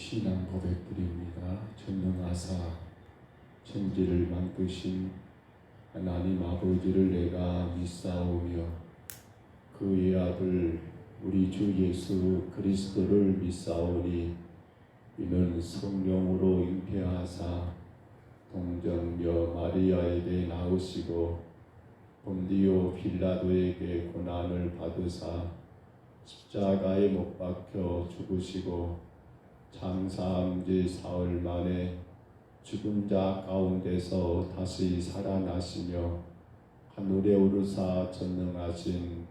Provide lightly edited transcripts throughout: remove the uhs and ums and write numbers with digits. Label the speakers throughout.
Speaker 1: 신앙 고백드립니다. 전능하사 천지를 만드신 하나님 아버지를 내가 믿사오며 그의 아들 우리 주 예수 그리스도를 믿사오니 이는 성령으로 잉태하사 동정녀 마리아에게 나으시고 본디오 빌라도에게 고난을 받으사 십자가에 못 박혀 죽으시고 장사한 지 사흘 만에 죽은 자 가운데서 다시 살아나시며 하늘에 오르사 전능하신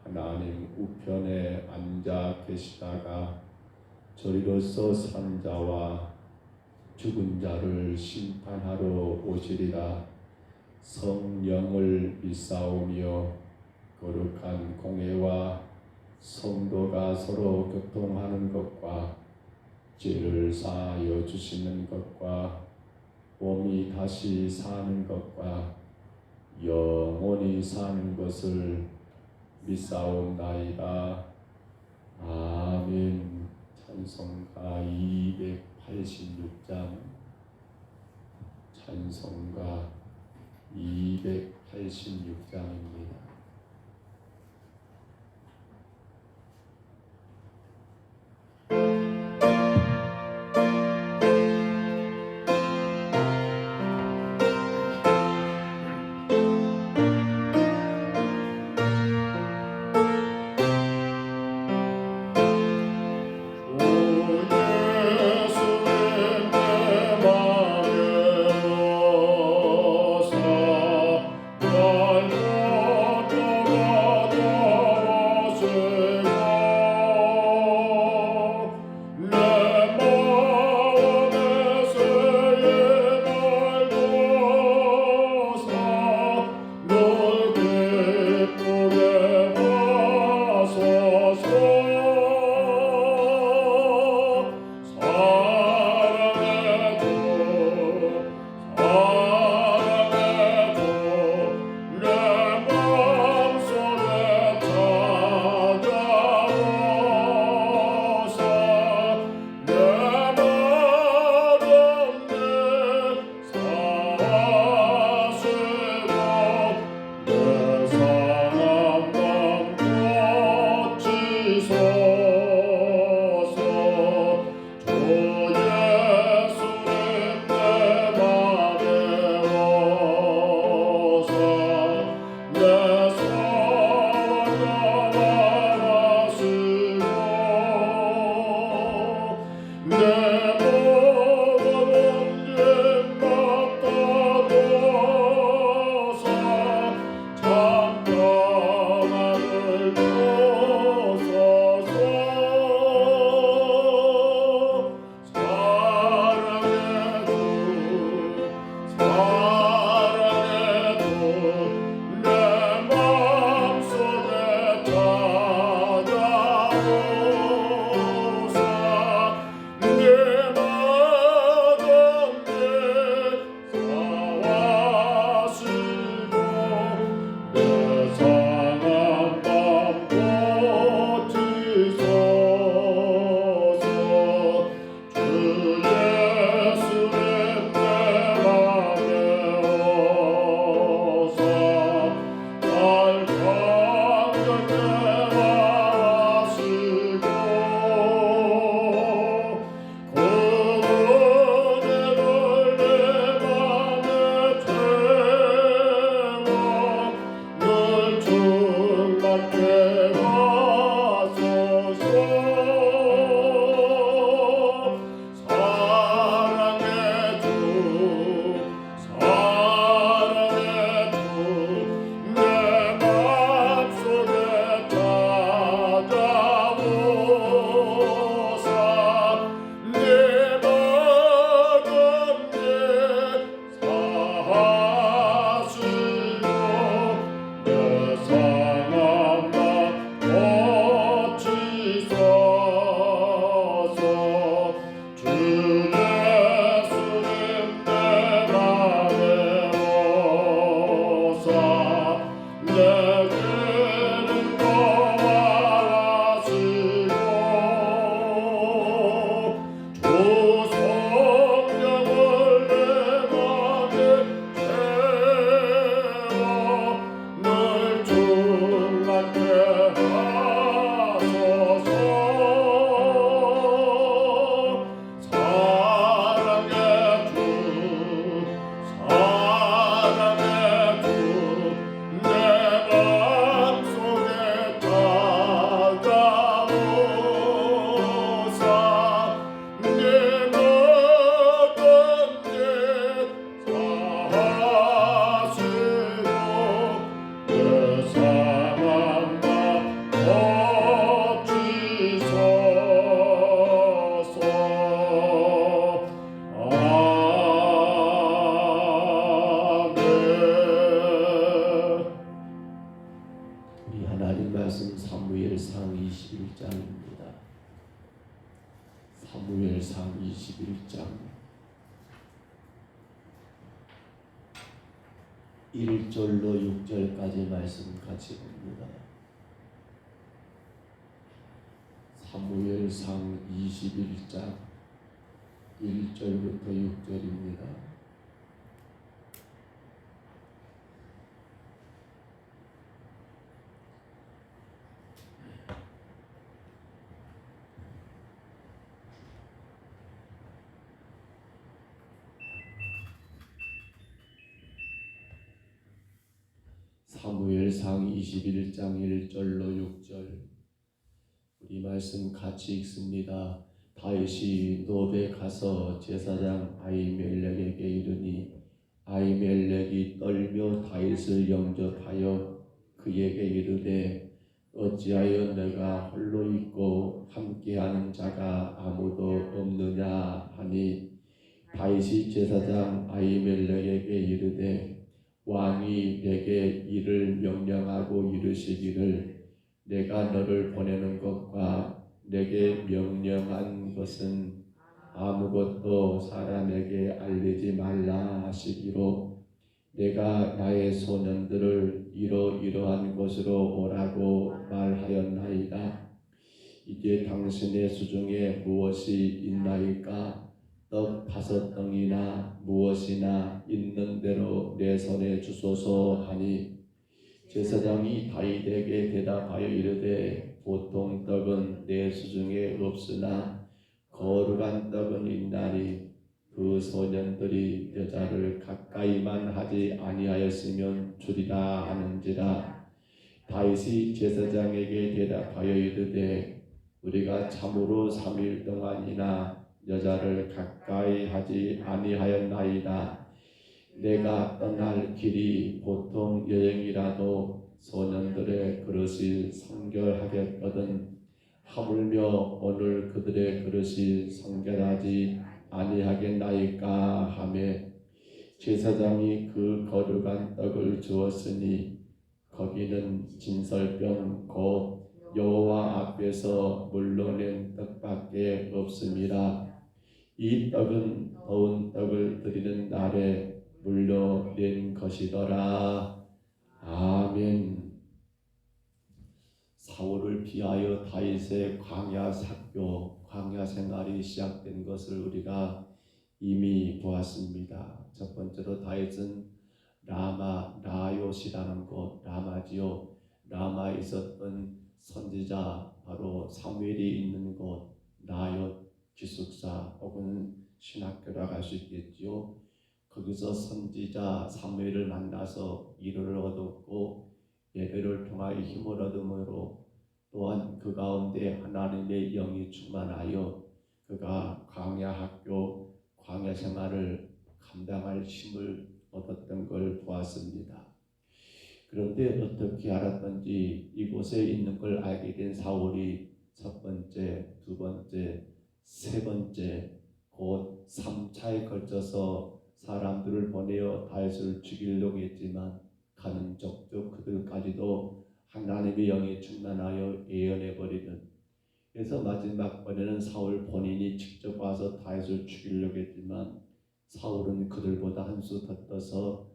Speaker 1: 하나님 우편에 앉아 계시다가 저리로서 산 자와 죽은 자를 심판하러 오시리라. 성령을 믿사오며 거룩한 공회와 성도가 서로 교통하는 것과 죄를 사하여 주시는 것과 몸이 다시 사는 것과 영원히 사는 것을 믿사옵나이다. 아멘. 찬송가 286장 찬송가 286장입니다.
Speaker 2: 날
Speaker 1: 말씀입니다. 사무엘상 21장 1절로 6절까지 말씀 같이 봅니다. 사무엘상 21장 1절부터 6절입니다. 사무엘상 21장 1절로 6절 우리 말씀 같이 읽습니다. 다윗이 노베 가서 제사장 아히멜렉에게 이르니 아히멜렉이 떨며 다윗을 영접하여 그에게 이르되 어찌하여 내가 홀로 있고 함께하는 자가 아무도 없느냐 하니 다윗이 제사장 아히멜렉에게 이르되 왕이 내게 이를 명령하고 이르시기를 내가 너를 보내는 것과 내게 명령한 것은 아무것도 사람에게 알리지 말라 하시기로 내가 나의 소년들을 이러이러한 곳으로 오라고 말하였나이다. 이제 당신의 수중에 무엇이 있나이까? 떡 5덩이나 무엇이나 있는 대로 내 손에 주소서 하니 제사장이 다윗에게 대답하여 이르되 보통 떡은 내 수중에 없으나 거룩한 떡은 있나니 그 소년들이 여자를 가까이만 하지 아니하였으면 주리라 하는지라. 다윗이 제사장에게 대답하여 이르되 우리가 참으로 3일 동안이나 여자를 가까이 하지 아니하였나이다. 내가 떠날 길이 보통 여행이라도 소년들의 그릇이 성결하겠거든 하물며 오늘 그들의 그릇이 성결하지 아니하겠나이까 하매 제사장이 그 거룩한 떡을 주었으니 거기는 진설병 곧 여호와 앞에서 물러낸 떡밖에 없음이라. 이 떡은 더운 떡을 드리는 날에 물려낸 것이더라. 아멘. 사울을 피하여 다윗의 광야 삭교, 광야 생활이 시작된 것을 우리가 이미 보았습니다. 첫 번째로 다윗은 라옅이라는 곳, 라마지요. 라마에 있었던 선지자 바로 사무엘이 있는 곳, 나옅 기숙사 혹은 신학교라고 할 수 있겠지요. 거기서 선지자 사무엘을 만나서 위로를 얻었고 예배를 통하여 힘을 얻음으로 또한 그 가운데 하나님의 영이 충만하여 그가 광야 학교, 광야 생활을 감당할 힘을 얻었던 걸 보았습니다. 그런데 어떻게 알았던지 이곳에 있는 걸 알게 된 사울이 첫 번째, 두 번째, 세 번째 곧 3차에 걸쳐서 사람들을 보내어 다윗을 죽이려고 했지만 가는 족족 그들까지도 하나님의 영이 충만하여 예언해버리는. 그래서 마지막 번에는 사울 본인이 직접 와서 다윗을 죽이려고 했지만 사울은 그들보다 한 수 더 떠서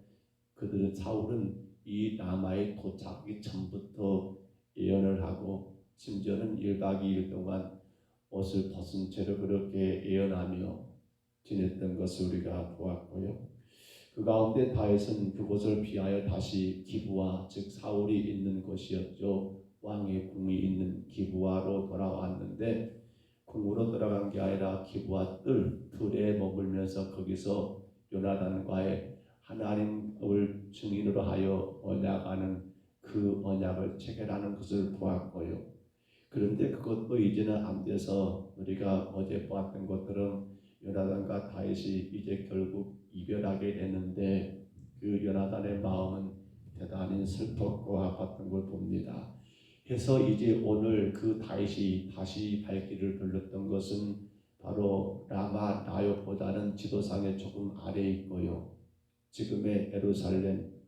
Speaker 1: 사울은 이 라마에 도착하기 전부터 예언을 하고 심지어는 1박 2일 동안 옷을 벗은 채로 그렇게 예언하며 지냈던 것을 우리가 보았고요. 그 가운데 다윗은 그곳을 피하여 다시 기브아, 즉 사울이 있는 곳이었죠. 왕의 궁이 있는 기브아로 돌아왔는데 궁으로 돌아간 게 아니라 기브아 뜰에 머물면서 거기서 요나단과의 하나님을 증인으로 하여 언약하는 그 언약을 체결하는 것을 보았고요. 그런데 그것도 이제는 안 돼서 우리가 어제 보았던 것들은 요나단과 다윗이 이제 결국 이별하게 되는데 그 요나단의 마음은 대단히 슬펐고 아팠던 걸 봅니다. 해서 이제 오늘 그 다윗이 다시 발길을 돌렸던 것은 바로 라마 나옅보다는 지도상에 조금 아래에 있고요. 지금의 예루살렘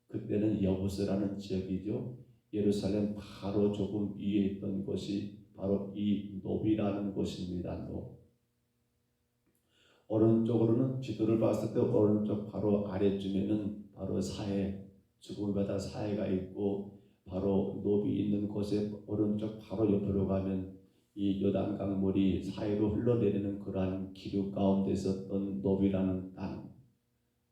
Speaker 1: 그때는 여부스라는 지역이죠. 예루살렘 바로 조금 위에 있던 곳이 바로 이 노비라는 곳입니다. 오른쪽으로는 지도를 봤을 때 오른쪽 바로 아래쯤에는 바로 사해, 죽음을 받아 사해가 있고, 바로 노비 있는 곳에 오른쪽 바로 옆으로 가면 이 요단강 물이 사해로 흘러내리는 그러한 기류 가운데 있었던 노비라는 땅,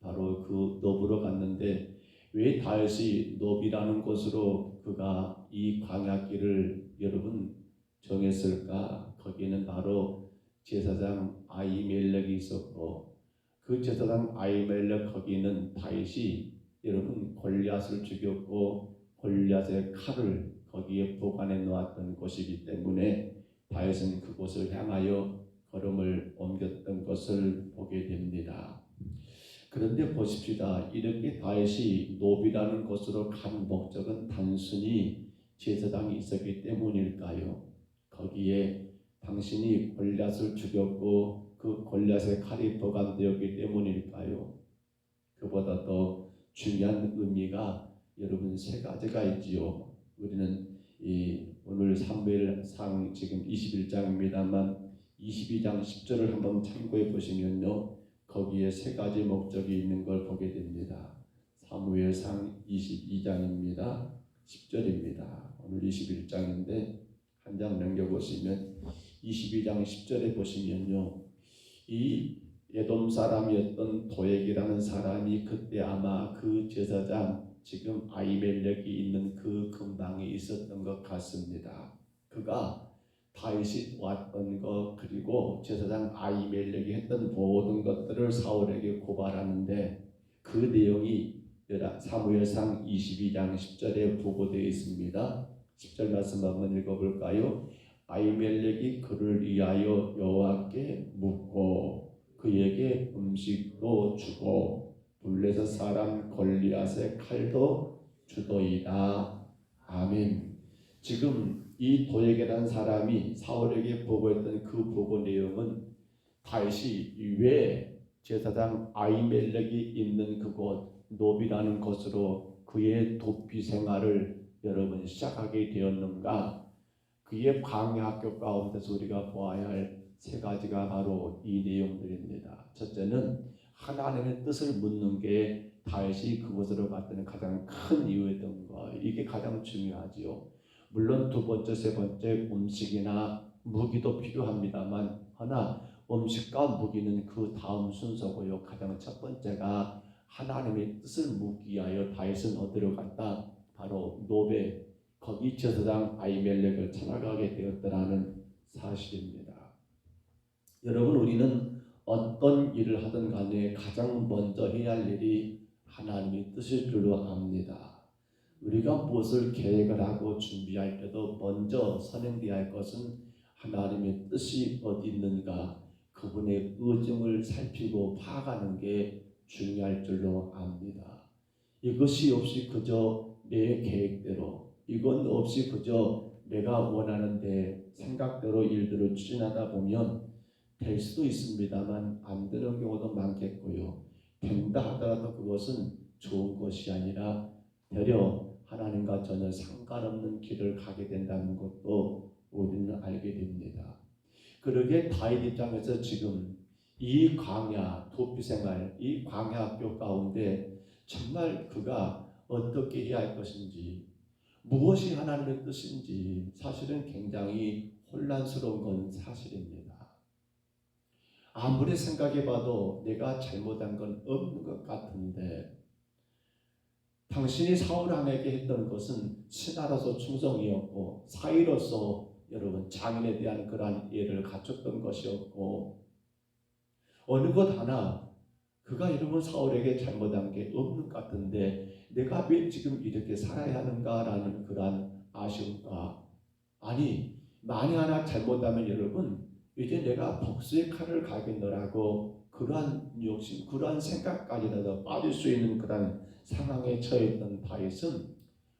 Speaker 1: 바로 그 노브로 갔는데, 왜 다윗이 노비라는 곳으로 그가 이 광야길을 여러분 정했을까? 거기는 바로 제사장 아히멜렉이 있었고, 그 제사장 아히멜렉 거기는 다윗이 여러분 골리앗을 죽였고 골리앗의 칼을 거기에 보관해 놓았던 곳이기 때문에 다윗은 그곳을 향하여 걸음을 옮겼던 것을 보게 됩니다. 그런데 보십시다. 이렇게 다윗이 노비라는 곳으로 간 목적은 단순히 제사장이 있었기 때문일까요? 거기에 당신이 골리앗을 죽였고 그 골리앗의 칼이 보관되었기 때문일까요? 그보다 더 중요한 의미가 여러분 세 가지가 있지요. 우리는 오늘 사무엘상 지금 21장입니다만 22장 10절을 한번 참고해 보시면요, 거기에 세 가지 목적이 있는 걸 보게 됩니다. 사무엘상 22장입니다. 10절입니다. 오늘 21장인데 한 장 넘겨보시면 22장 10절에 보시면요, 이 에돔 사람이었던 도액이라는 사람이 그때 아마 그 제사장 지금 아히멜렉이 있는 그 근방에 있었던 것 같습니다. 그가 다윗이 왔던 것 그리고 제사장 아히멜렉이 했던 모든 것들을 사울에게 고발하는데, 그 내용이 사무엘상 22장 10절에 보고되어 있습니다. 10절 말씀 한번 읽어볼까요? 아히멜렉이 그를 위하여 여호와께 묻고 그에게 음식도 주고 블레셋 사람 골리앗의 칼도 주도이다. 아멘. 지금 이 도액이라는 사람이 사울에게 보고했던 그 보고 내용은 다윗이 왜 제사장 아히멜렉이 있는 그곳 노비라는 곳으로 그의 도피 생활을 여러분 시작하게 되었는가, 그의 광야 학교 가운데서 우리가 보아야 할 세 가지가 바로 이 내용들입니다. 첫째는 하나님의 뜻을 묻는 게 다윗이 그곳으로 갔던 가장 큰 이유였던 거, 이게 가장 중요하지요. 물론 두 번째, 세 번째 음식이나 무기도 필요합니다만, 하나 음식과 무기는 그 다음 순서고요. 가장 첫 번째가 하나님의 뜻을 묻기 위하여 다윗은 어디로 갔다? 바로 노베, 거기 제사장 아히멜렉을 찾아가게 되었다라는 사실입니다. 여러분, 우리는 어떤 일을 하든 간에 가장 먼저 해야 할 일이 하나님의 뜻일 줄로 압니다. 우리가 무엇을 계획을 하고 준비할 때도 먼저 선행되어야 할 것은 하나님의 뜻이 어디 있는가, 그분의 의중을 살피고 파악하는 게 중요할 줄로 압니다. 이것이 없이 그저 내 계획대로, 이건 없이 그저 내가 원하는 데 생각대로 일들을 추진하다 보면 될 수도 있습니다만 안 되는 경우도 많겠고요. 된다 하더라도 그것은 좋은 것이 아니라 되려 하나님과 전혀 상관없는 길을 가게 된다는 것도 우리는 알게 됩니다. 그러게 다윗 입장에서 지금 이 광야 도피 생활, 이 광야 학교 가운데 정말 그가 어떻게 해야 할 것인지, 무엇이 하나님의 뜻인지 사실은 굉장히 혼란스러운 건 사실입니다. 아무리 생각해봐도 내가 잘못한 건 없는 것 같은데, 당신이 사울 왕에게 했던 것은 신하로서 충성이었고 사위로서 여러분 장인에 대한 그러한 예를 갖췄던 것이었고, 어느 것 하나 그가 여러분 사울에게 잘못한 게 없는 것 같은데 내가 왜 지금 이렇게 살아야 하는가라는 그러한 아쉬움과, 아니 만에 하나 잘못하면 여러분 이제 내가 복수의 칼을 가겠노라고 그러한 욕심, 그러한 생각까지도 빠질 수 있는 그러한 상황에 처했던 다윗은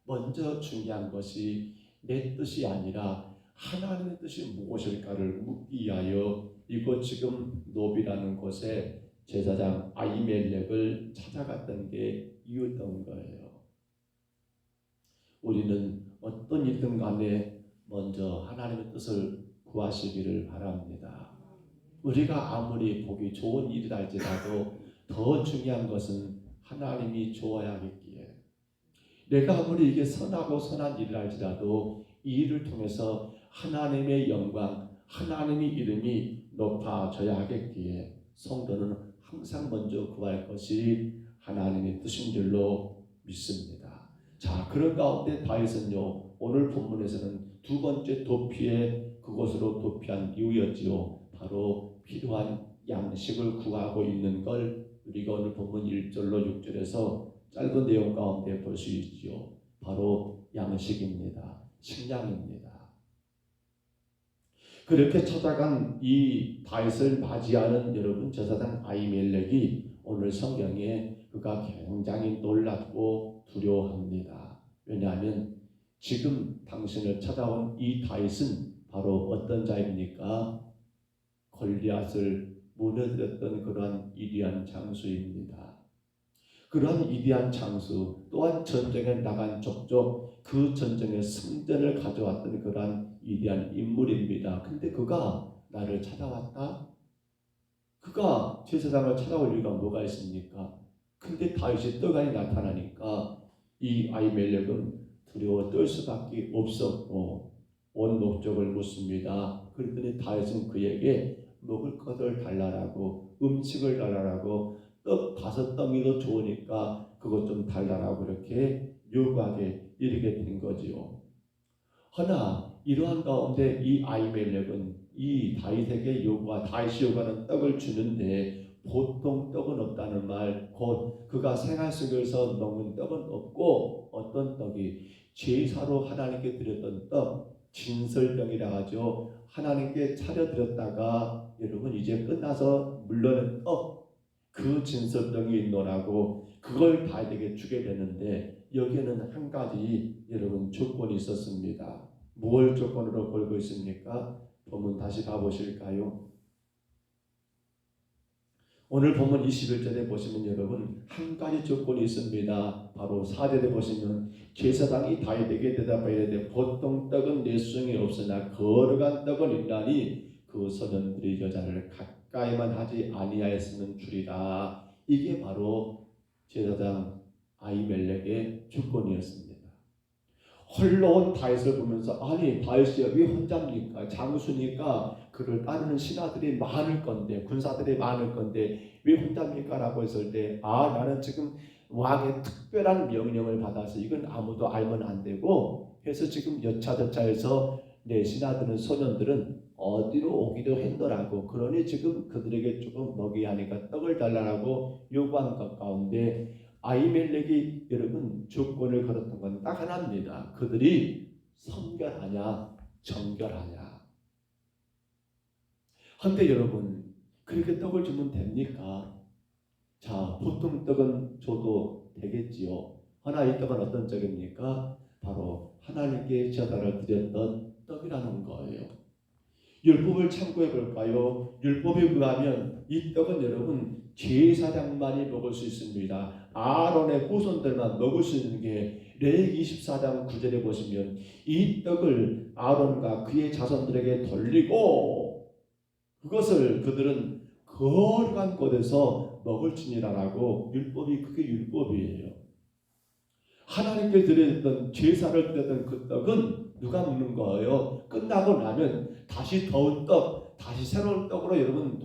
Speaker 1: 먼저 중요한 것이 내 뜻이 아니라 하나님의 뜻이 무엇일까를 묻기 위하여 이곳 지금 노비라는 곳에 제사장 아히멜렉을 찾아갔던 게 이유였던 거예요. 우리는 어떤 일든 간에 먼저 하나님의 뜻을 구하시기를 바랍니다. 우리가 아무리 보기 좋은 일이라 할지라도 더 중요한 것은 하나님이 좋아야겠기에, 내가 아무리 이게 선하고 선한 일이라 할지라도 이 일을 통해서 하나님의 영광, 하나님의 이름이 높아져야 하겠기에 성도는 항상 먼저 구할 것이 하나님의 뜻인 줄로 믿습니다. 자, 그런 가운데 다윗은요, 오늘 본문에서는 두 번째 도피에 그곳으로 도피한 이유였지요. 바로 필요한 양식을 구하고 있는 걸 우리가 오늘 본문 1절로 6절에서 짧은 내용 가운데 볼 수 있지요. 바로 양식입니다. 식량입니다. 그렇게 찾아간 이 다윗을 맞이하는 여러분 제사장 아히멜렉이 오늘 성경에 그가 굉장히 놀랍고 두려워합니다. 왜냐하면 지금 당신을 찾아온 이 다윗은 바로 어떤 자입니까? 골리앗을 무너뜨렸던 그러한 위대한 장수입니다. 그러한 위대한 장수, 또한 전쟁에 나간 족족 그 전쟁의 승전을 가져왔던 그러한 위대한 인물입니다. 근데 그가 나를 찾아왔다? 그가 제사장을 찾아올 이유가 뭐가 있습니까? 근데 다윗이 떡하니 나타나니까 이 아히멜렉은 두려워 떨 수밖에 없었고 온 목적을 묻습니다. 그랬더니 다윗은 그에게 먹을 것을 달라라고, 음식을 달라라고, 떡 5덩이도 좋으니까 그것 좀 달라라고 이렇게 요구하게 이르게 된 거지요. 허나 이러한 가운데 이 아히멜렉은 이 다윗이 요구하는 떡을 주는데 보통 떡은 없다는 말, 곧 그가 생활 속에서 먹는 떡은 없고, 어떤 떡이 제사로 하나님께 드렸던 떡, 진설병이라 하죠. 하나님께 차려드렸다가 여러분 이제 끝나서 물러는 떡, 그 진설병이 있노라고 그걸 다윗에게 주게 되는데, 여기에는 한 가지 여러분 조건이 있었습니다. 뭘 조건으로 걸고 있습니까? 본문 다시 가보실까요? 오늘 본문 21절에 보시면 여러분 한 가지 조건이 있습니다. 바로 4절에 보시면 제사장이 다윗에게 대답하여 이르되 보통 떡은 내 수중에 없으나 거룩한 떡은 있나니 그 소년들이 여자를 가까이만 하지 아니하였으면 주리라. 이게 바로 제사장 아히멜렉의 조건이었습니다. 홀로 온 다윗을 보면서, 아니 다윗이 왜 혼자입니까? 장수니까 그를 따르는 신하들이 많을 건데, 군사들이 많을 건데 왜 혼자입니까? 라고 했을 때, 나는 지금 왕의 특별한 명령을 받아서 이건 아무도 알면 안 되고 해서 지금 여차저차해서 내 신하들은, 소년들은 어디로 오기도 했더라고. 그러니 지금 그들에게 조금 먹여야 하니까 떡을 달라고 요구한 것 가운데 아히멜렉이 여러분 조건을 걸었던 건 딱 하나입니다. 그들이 성결하냐 정결하냐. 한데 여러분 그렇게 떡을 주면 됩니까? 자, 보통 떡은 줘도 되겠지요. 하나 이 떡은 어떤 떡입니까? 바로 하나님께 제사를 드렸던 떡이라는 거예요. 율법을 참고해 볼까요? 율법에 의하면 이 떡은 여러분 제사장만이 먹을 수 있습니다. 아론의 후손들만 먹을 수 있는 게 레위기 24장 9절에 보시면 이 떡을 아론과 그의 자손들에게 돌리고 그것을 그들은 거룩한 곳에서 먹을지니라라고, 율법이 그게 율법이에요. 하나님께 드렸던 제사를 드렸던 그 떡은 누가 먹는 거예요? 끝나고 나면 다시 더운 떡, 다시 새로운 떡으로 여러분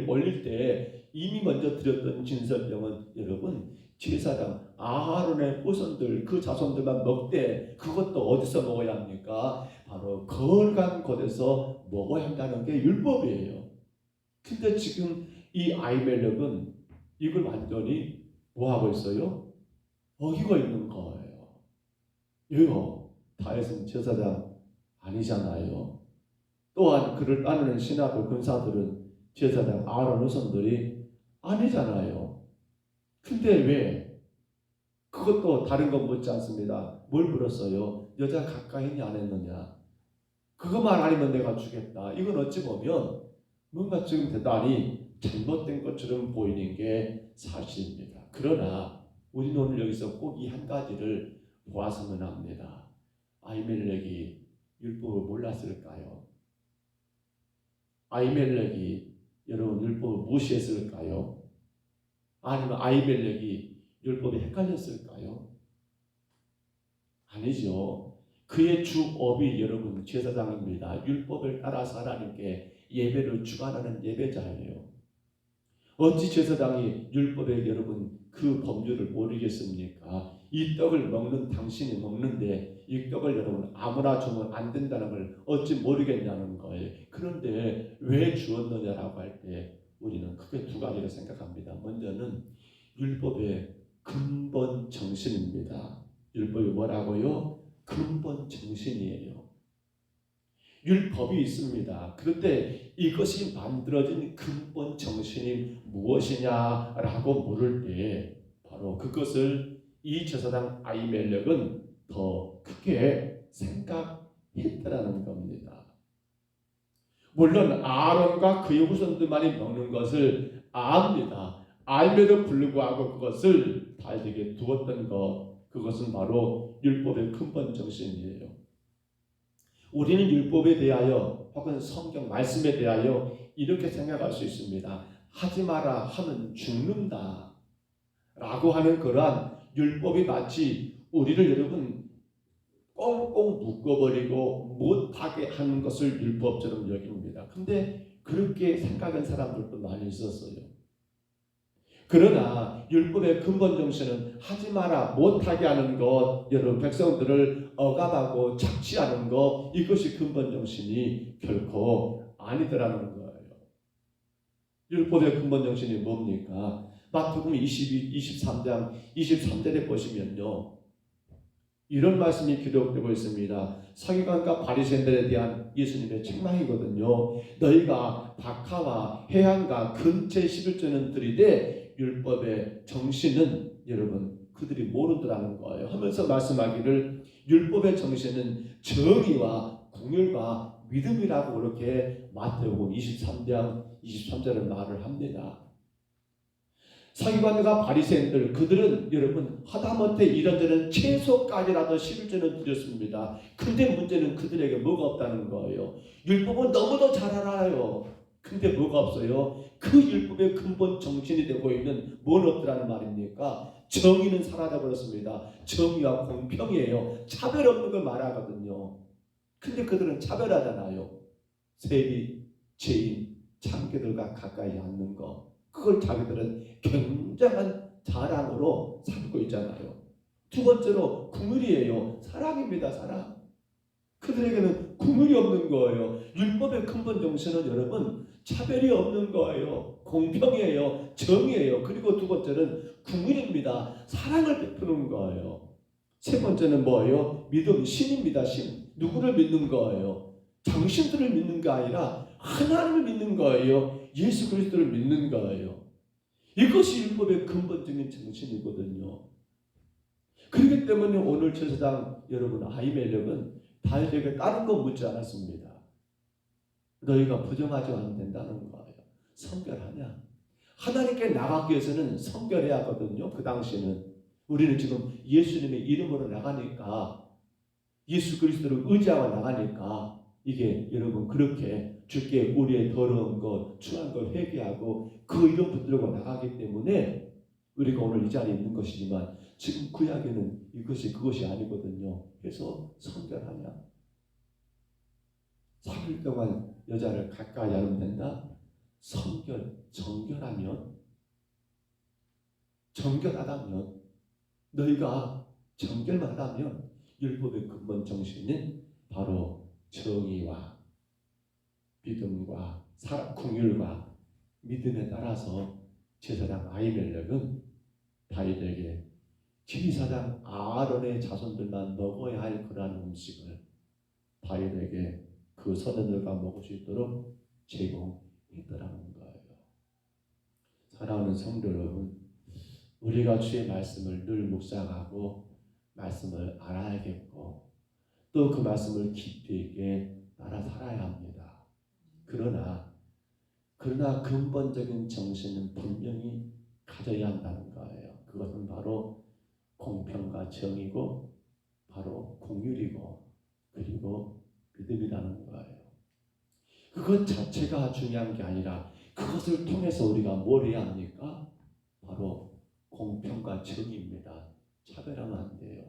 Speaker 1: 올릴 때 이미 먼저 드렸던 진설병은 여러분 제사장 아론의 후손들 그 자손들만 먹되, 그것도 어디서 먹어야 합니까? 바로 거룩한 곳에서 먹어야 한다는 게 율법이에요. 근데 지금 이 아히멜렉은 이걸 완전히 뭐하고 있어요? 어기고 있는 거예요. 이거 다윗은 제사장 아니잖아요. 또한 그를 따르는 신하들, 군사들은 제사장 아론 후손들이 아니잖아요. 근데 왜? 그것도 다른 건 묻지 않습니다. 뭘 물었어요? 여자 가까이 있냐 안 했느냐? 그것만 아니면 내가 주겠다. 이건 어찌 보면 뭔가 지금 대단히 잘못된 것처럼 보이는 게 사실입니다. 그러나 우리는 오늘 여기서 꼭 이 한 가지를 보았으면 합니다. 아히멜렉이 율법을 몰랐을까요? 아히멜렉이 여러분 율법을 무시했을까요? 아니면 아히멜렉이 율법에 헷갈렸을까요? 아니죠. 그의 주업이 여러분 제사장입니다. 율법을 따라서 하나님께 예배를 주관하는 예배자예요. 어찌 제사장이 율법에 여러분 그 법률을 모르겠습니까? 이 떡을 먹는 당신이 먹는데 이 떡을 여러분 아무나 주면 안 된다는 걸 어찌 모르겠냐는 거예요. 그런데 왜 주었느냐라고 할 때 우리는 크게 두 가지를 생각합니다. 먼저는 율법의 근본 정신입니다. 율법이 뭐라고요? 근본 정신이에요. 율법이 있습니다. 그런데 이것이 만들어진 근본 정신이 무엇이냐라고 물을 때 바로 그것을 이 제사장 아히멜렉은 더 크게 생각했다라는 겁니다. 물론 아론과 그의 후손들만이 먹는 것을 압니다. 알면도 불구하고 그것을 다윗에게 두었던 것, 그것은 바로 율법의 근본 정신이에요. 우리는 율법에 대하여 혹은 성경 말씀에 대하여 이렇게 생각할 수 있습니다. 하지 마라 하면 죽는다 라고 하는 그러한 율법이 마치 우리를 여러분 꽁꽁 묶어버리고 못하게 하는 것을 율법처럼 여깁니다. 근데 그렇게 생각한 사람들도 많이 있었어요. 그러나 율법의 근본 정신은 하지 마라, 못하게 하는 것, 여러분 백성들을 억압하고 착취하는 것, 이것이 근본 정신이 결코 아니더라는 거예요. 율법의 근본 정신이 뭡니까? 마태복음 23장 23절에 보시면요, 이런 말씀이 기록되고 있습니다. 서기관과 바리새인들에 대한 예수님의 책망이거든요. 너희가 박하와 해안과 근처에 11조는 들이되 율법의 정신은 여러분 그들이 모르더라는 거예요. 하면서 말씀하기를 율법의 정신은 정의와 긍휼과 믿음이라고 그렇게 마태복음 23장 23절을 말을 합니다. 서기관과 바리새인들 그들은 여러분 하다못해 이런저런 채소까지라도 11조는 드렸습니다. 근데 문제는 그들에게 뭐가 없다는 거예요. 율법은 너무도 잘 알아요. 근데 뭐가 없어요? 그 율법의 근본 정신이 되고 있는 뭘 없더라는 말입니까? 정의는 사라져버렸습니다. 정의와 공평이에요. 차별 없는 걸 말하거든요. 근데 그들은 차별하잖아요. 세리, 죄인, 창기들과 가까이 앉는 거, 그걸 자기들은 굉장한 자랑으로 삼고 있잖아요. 두 번째로 긍휼이에요. 사랑입니다. 사랑. 그들에게는 긍휼이 없는 거예요. 율법의 근본 정신은 여러분 차별이 없는 거예요. 공평이에요. 정의예요. 그리고 두 번째는 긍휼입니다. 사랑을 베푸는 거예요. 세 번째는 뭐예요? 믿음, 신입니다. 신. 누구를 믿는 거예요? 당신들을 믿는 게 아니라 하나님을 믿는 거예요. 예수 그리스도를 믿는 거예요. 이것이 율법의 근본적인 정신이거든요. 그렇기 때문에 오늘 제사장 여러분 아히멜렉은 다윗에게 다른 거 묻지 않았습니다. 너희가 부정하지 않으면 된다는 거예요. 성결하냐? 하나님께 나가기 위해서는 성결해야 하거든요. 그 당시에는 우리는 지금 예수님의 이름으로 나가니까, 예수 그리스도를 의지하고 나가니까 이게 여러분 그렇게 주께 우리의 더러운 것, 추한 것 회개하고 그 이름 붙들고 나가기 때문에 우리가 오늘 이 자리에 있는 것이지만 지금 구약에는 이것이 그것이 아니거든요. 그래서 성결하냐? 3일 동안 여자를 가까이 하면 된다? 정결하다면 너희가 정결만 하다면 율법의 근본 정신은 바로 정의와 믿음과 긍휼과 믿음에 따라서 제사장 아히멜렉은 다윗에게 제사장 아론의 자손들만 먹어야 할 그러한 음식을 다윗에게 그 선원들과 먹을 수 있도록 제공했더라는 거예요. 사랑하는 성도 여러분, 우리가 주의 말씀을 늘 묵상하고 말씀을 알아야겠고 또 그 말씀을 깊이 있게 따라 살아야 합니다. 그러나 근본적인 정신은 분명히 가져야 한다는 거예요. 그것은 바로 공평과 정의고 바로 긍휼이고 그리고 믿음이라는 거예요. 그것 자체가 중요한 게 아니라 그것을 통해서 우리가 뭘 해야 합니까? 바로 공평과 정의입니다. 차별하면 안 돼요.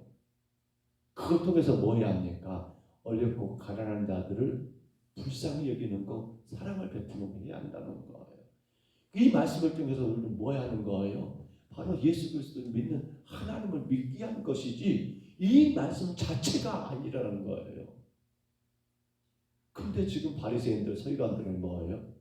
Speaker 1: 그것 통해서 뭐 해야 합니까? 어렵고 가난한 자들을 불쌍히 여기는 거, 사랑을 베푸는 거 해야 한다는 거예요. 이 말씀을 통해서 우리는 뭐 해야 하는 거예요? 바로 예수 그리스도를 믿는 하나님을 믿게 하는 것이지 이 말씀 자체가 아니라는 거예요. 근데 지금 바리새인들, 서기관들은 뭐예요?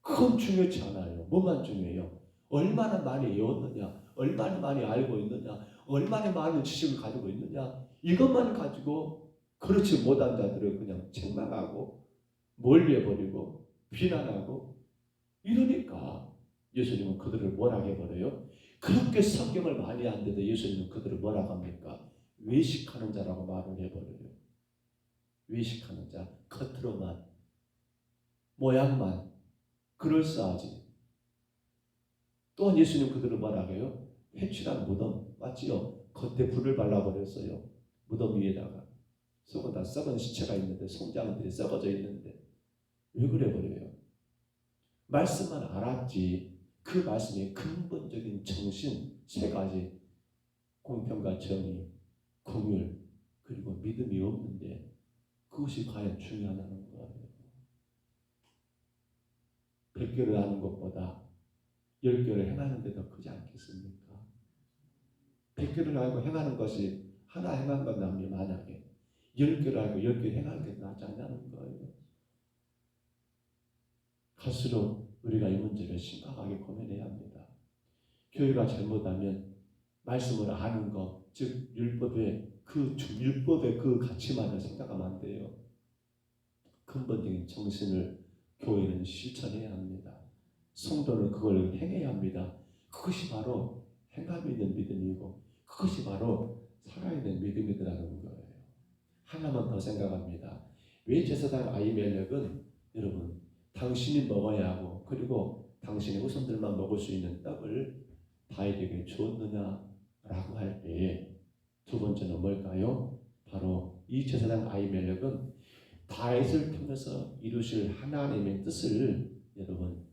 Speaker 1: 그건 중요치 않아요. 뭐만 중요해요? 얼마나 많이 외웠느냐, 얼마나 많이 알고 있느냐, 얼마나 많은 지식을 가지고 있느냐, 이것만 가지고 그렇지 못한 자들을 그냥 책망하고 멀리해버리고 비난하고 이러니까 예수님은 그들을 뭐라고 해버려요? 그렇게 성경을 많이 안데도 예수님은 그들을 뭐라고 합니까? 외식하는 자라고 말을 해버려요. 외식하는 자, 겉으로만, 모양만 그럴싸하지. 또한 예수님 그들을 뭐라고 해요? 회칠한 무덤, 맞지요? 겉에 불을 발라버렸어요. 무덤 위에다가. 속은 다 썩은 시체가 있는데, 송장들이 썩어져 있는데 왜 그래 버려요? 말씀만 알았지 그 말씀의 근본적인 정신 세 가지, 공평과 정의, 긍휼, 그리고 믿음이 없는데 그것이 과연 중요하다는 거예요. 100개를 하는 것보다 10개를 행하는 게 더 크지 않겠습니까? 100개를 알고 행하는 것이 하나 행한 건 남이 만약에 10개를 알고 10개 행하는 게 낫지 않냐는 거예요. 갈수록 우리가 이 문제를 심각하게 고민해야 합니다. 교회가 잘못하면 말씀을 아는 것, 즉 율법의 그 가치만을 생각하면 안 돼요. 근본적인 정신을 교회는 실천해야 합니다. 성도는 그걸 행해야 합니다. 그것이 바로 행함이 있는 믿음이고 그것이 바로 살아있는 믿음이라는 거예요. 하나만 더 생각합니다. 왜 제사장 아히멜렉은 여러분 당신이 먹어야 하고 그리고 당신의 후손들만 먹을 수 있는 떡을 다윗에게 줬느냐라고 할 때에 두 번째는 뭘까요? 바로 이 제사장 아히멜렉은 다윗을 통해서 이루실 하나님의 뜻을 여러분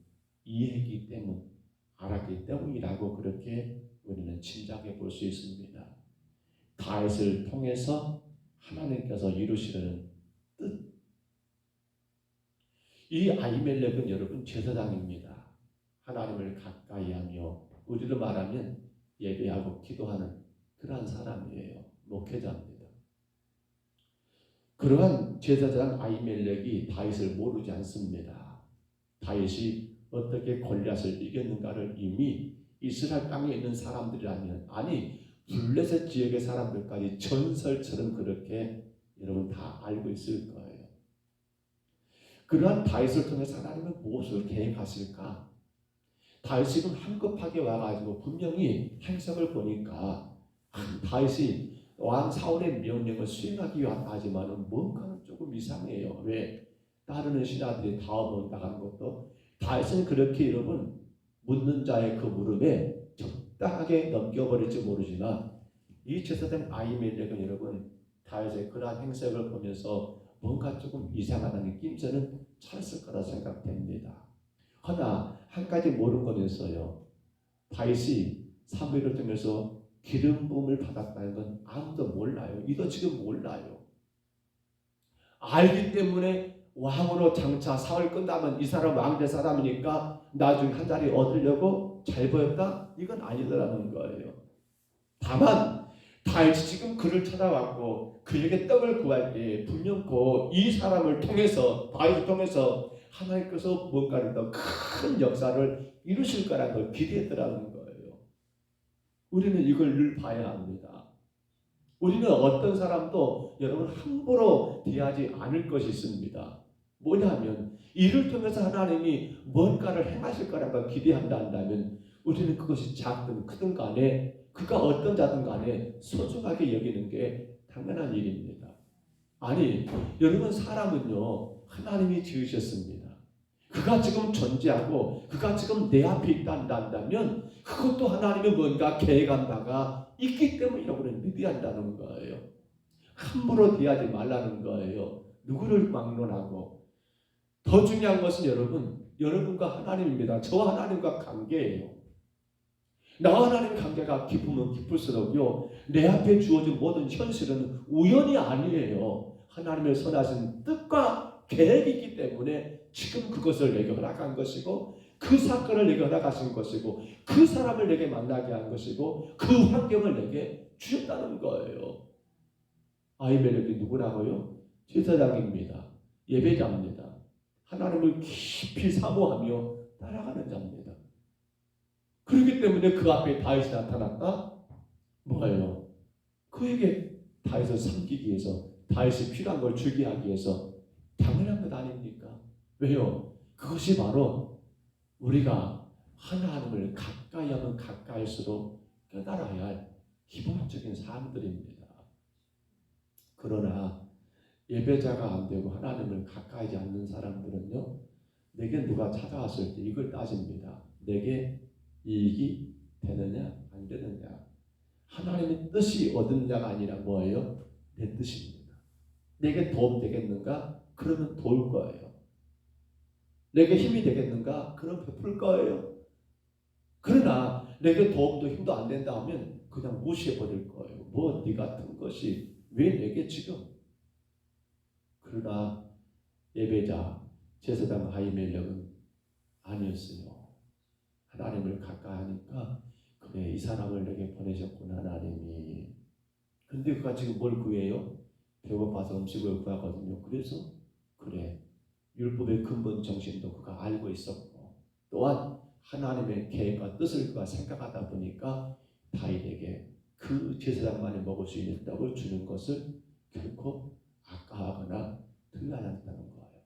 Speaker 1: 이해했기 때문, 알았기 때문이라고 그렇게 우리는 짐작해 볼 수 있습니다. 다윗을 통해서 하나님께서 이루시려는 뜻. 이 아히멜렉은 여러분 제사장입니다. 하나님을 가까이하며 우리로 말하면 예배하고 기도하는 그러한 사람이에요. 목회자입니다. 그러한 제사장 아히멜렉이 다윗을 모르지 않습니다. 다윗이 어떻게 골리앗을 이겼는가를 이미 이스라엘 땅에 있는 사람들이라면, 아니 블레셋 지역의 사람들까지 전설처럼 그렇게 여러분 다 알고 있을 거예요. 그러한 다윗을 통해서 하나님은 무엇을 계획하실까? 다윗이 지금 한급하게 와가지고 분명히 행성을 보니까 다윗이 왕 사울의 명령을 수행하기 위한 하지만은 뭔가는 조금 이상해요. 왜? 따르는 신하들이 다 온다는 것도 다윗은 그렇게 여러분 묻는 자의 그 물음에 적당하게 넘겨버릴지 모르지만 이 제사장 아히멜렉은 여러분 다윗의 그러한 행색을 보면서 뭔가 조금 이상하다는 낌새는 찼을 거라 생각됩니다. 허나 한 가지 모르는 건 있어요. 다윗이 사무엘을 통해서 기름 부음을 받았다는 건 아무도 몰라요. 이도 지금 몰라요. 알기 때문에 왕으로 장차 사흘 끝나면 이 사람 왕될 사람이니까 나중에 한 자리 얻으려고 잘 보였다? 이건 아니더라는 거예요. 다만 다윗이 지금 그를 찾아왔고 그에게 떡을 구할 때 분명코 이 사람을 통해서, 다윗을 통해서 하나님께서 뭔가를 더 큰 역사를 이루실 거라는 걸 기대했더라는 거예요. 우리는 이걸 늘 봐야 합니다. 우리는 어떤 사람도 여러분 함부로 대하지 않을 것이 있습니다. 뭐냐면 이를 통해서 하나님이 뭔가를 행하실 거라는 걸 기대한다 한다면 우리는 그것이 작든 크든 간에 그가 어떤 자든 간에 소중하게 여기는 게 당연한 일입니다. 아니 여러분 사람은요 하나님이 지으셨습니다. 그가 지금 존재하고 그가 지금 내 앞에 있다 한다면 그것도 하나님의 뭔가 계획한 바가 있기 때문이라고 믿어야 한다는 거예요. 함부로 대하지 말라는 거예요. 누구를 막론하고. 더 중요한 것은 여러분과 하나님입니다. 저와 하나님과 관계예요. 나와 하나님 관계가 깊으면 깊을수록요, 내 앞에 주어진 모든 현실은 우연이 아니에요. 하나님의 선하신 뜻과 계획이 있기 때문에 지금 그것을 내게 허락한 것이고, 그 사건을 내게 허락하신 것이고, 그 사람을 내게 만나게 한 것이고, 그 환경을 내게 주셨다는 거예요. 아히멜렉이 누구라고요? 제사장입니다. 예배자입니다. 하나님을 깊이 사모하며 따라가는 자입니다. 그렇기 때문에 그 앞에 다윗이 나타났다? 뭐예요? 그에게 다윗을 섬기기 위해서, 다윗이 필요한 걸 주게 하기 위해서 당연한 것 아닙니까? 왜요? 그것이 바로 우리가 하나님을 가까이 하면 가까이일수록 깨달아야 할 기본적인 사항들입니다. 그러나 예배자가 안 되고 하나님을 가까이 하지 않는 사람들은요, 내게 누가 찾아왔을 때 이걸 따집니다. 내게 이익이 되느냐 안 되느냐. 하나님의 뜻이 얻느냐가 아니라 뭐예요? 내 뜻입니다. 내게 도움 되겠는가? 그러면 도울 거예요. 내게 힘이 되겠는가? 그럼 베풀 거예요. 그러나 내게 도움도 힘도 안 된다 하면 그냥 무시해버릴 거예요. 뭐 네 같은 것이 왜 내게 지금. 그러나 예배자 제사장 아히멜렉은 아니었어요. 하나님을 가까이 하니까, 그래, 이 사람을 내게 보내셨구나 하나님이. 근데 그가 지금 뭘 구해요? 배고파서 음식을 구하거든요. 그래서 그래, 율법의 근본 정신도 그가 알고 있었고, 또한 하나님의 계획과 뜻을 그가 생각하다 보니까 다윗에게 그 제사장만이 먹을 수 있는 떡을 주는 것을 결코 아까워하거나 등하지 않았다는 거예요.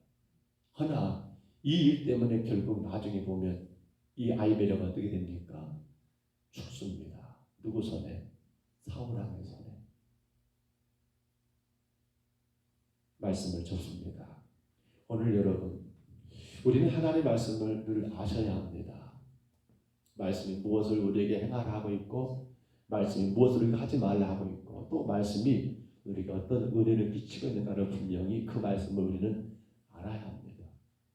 Speaker 1: 허나 이 일 때문에 결국 나중에 보면 이 아히멜렉은 어떻게 됩니까? 죽습니다. 누구 손에? 사울왕의 손에. 말씀을 줬습니다. 오늘 여러분, 우리는 하나님의 말씀을 늘 아셔야 합니다. 말씀이 무엇을 우리에게 행하라 하고 있고, 말씀이 무엇을 우리가 하지 말라 하고 있고, 또 말씀이 우리가 어떤 은혜를 끼치고 있는가를 분명히 그 말씀을 우리는 알아야 합니다.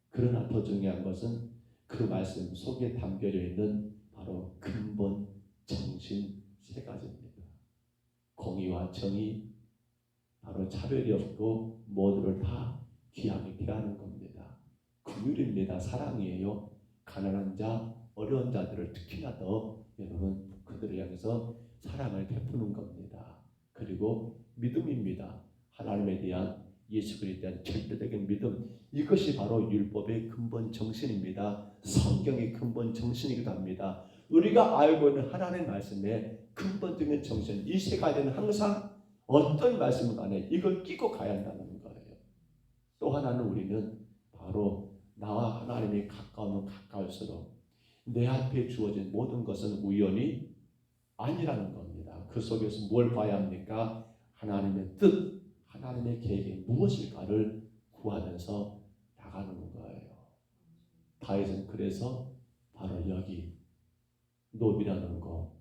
Speaker 1: 그러나 더 중요한 것은 그 말씀 속에 담겨져 있는 바로 근본 정신 세 가지입니다. 공의와 정의, 바로 차별이 없고 모두를 다 귀하게 대하는 겁니다. 긍휼입니다. 사랑이에요. 가난한 자, 어려운 자들을 특히나 더 여러분 그들을 향해서 사랑을 베푸는 겁니다. 그리고 믿음입니다. 하나님에 대한, 예수 그리스도에 대한 절대적인 믿음, 이것이 바로 율법의 근본 정신입니다. 성경의 근본 정신이기도 합니다. 우리가 알고 있는 하나님의 말씀의 근본적인 정신, 이 세 가지는 항상 어떤 말씀을 간에 이걸 끼고 가야 한다는 거예요. 또 하나는 우리는 바로 나와 하나님이 가까우면 가까울수록 내 앞에 주어진 모든 것은 우연이 아니라는 겁니다. 그 속에서 뭘 봐야 합니까? 하나님의 뜻, 하나님의 계획이 무엇일까를 구하면서 나가는 거예요. 다윗은 그래서 바로 여기 노비라는 곳,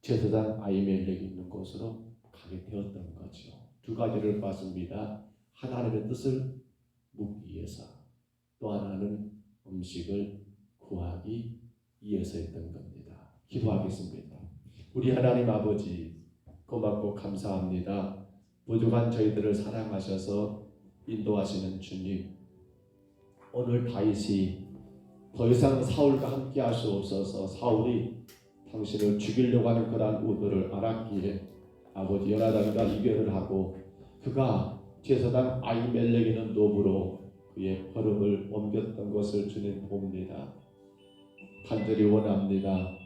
Speaker 1: 제사장 아히멜렉이 있는 곳으로 가게 되었던 거죠. 두 가지를 봤습니다. 하나님의 뜻을 묻기 위해서, 또 하나는 음식을 구하기 위해서였던 겁니다. 기도하겠습니다. 우리 하나님 아버지, 고맙고 감사합니다. 부족한 저희들을 사랑하셔서 인도하시는 주님, 오늘 다윗이 더 이상 사울과 함께 할 수 없어서 사울이 당신을 죽이려고 하는 그러한 의도를 알았기에 아버지 요나단과 이별을 하고 그가 제사장 아히멜렉이는 노부로 그의 걸음을 옮겼던 것을 주님 봅니다. 간절히 원합니다.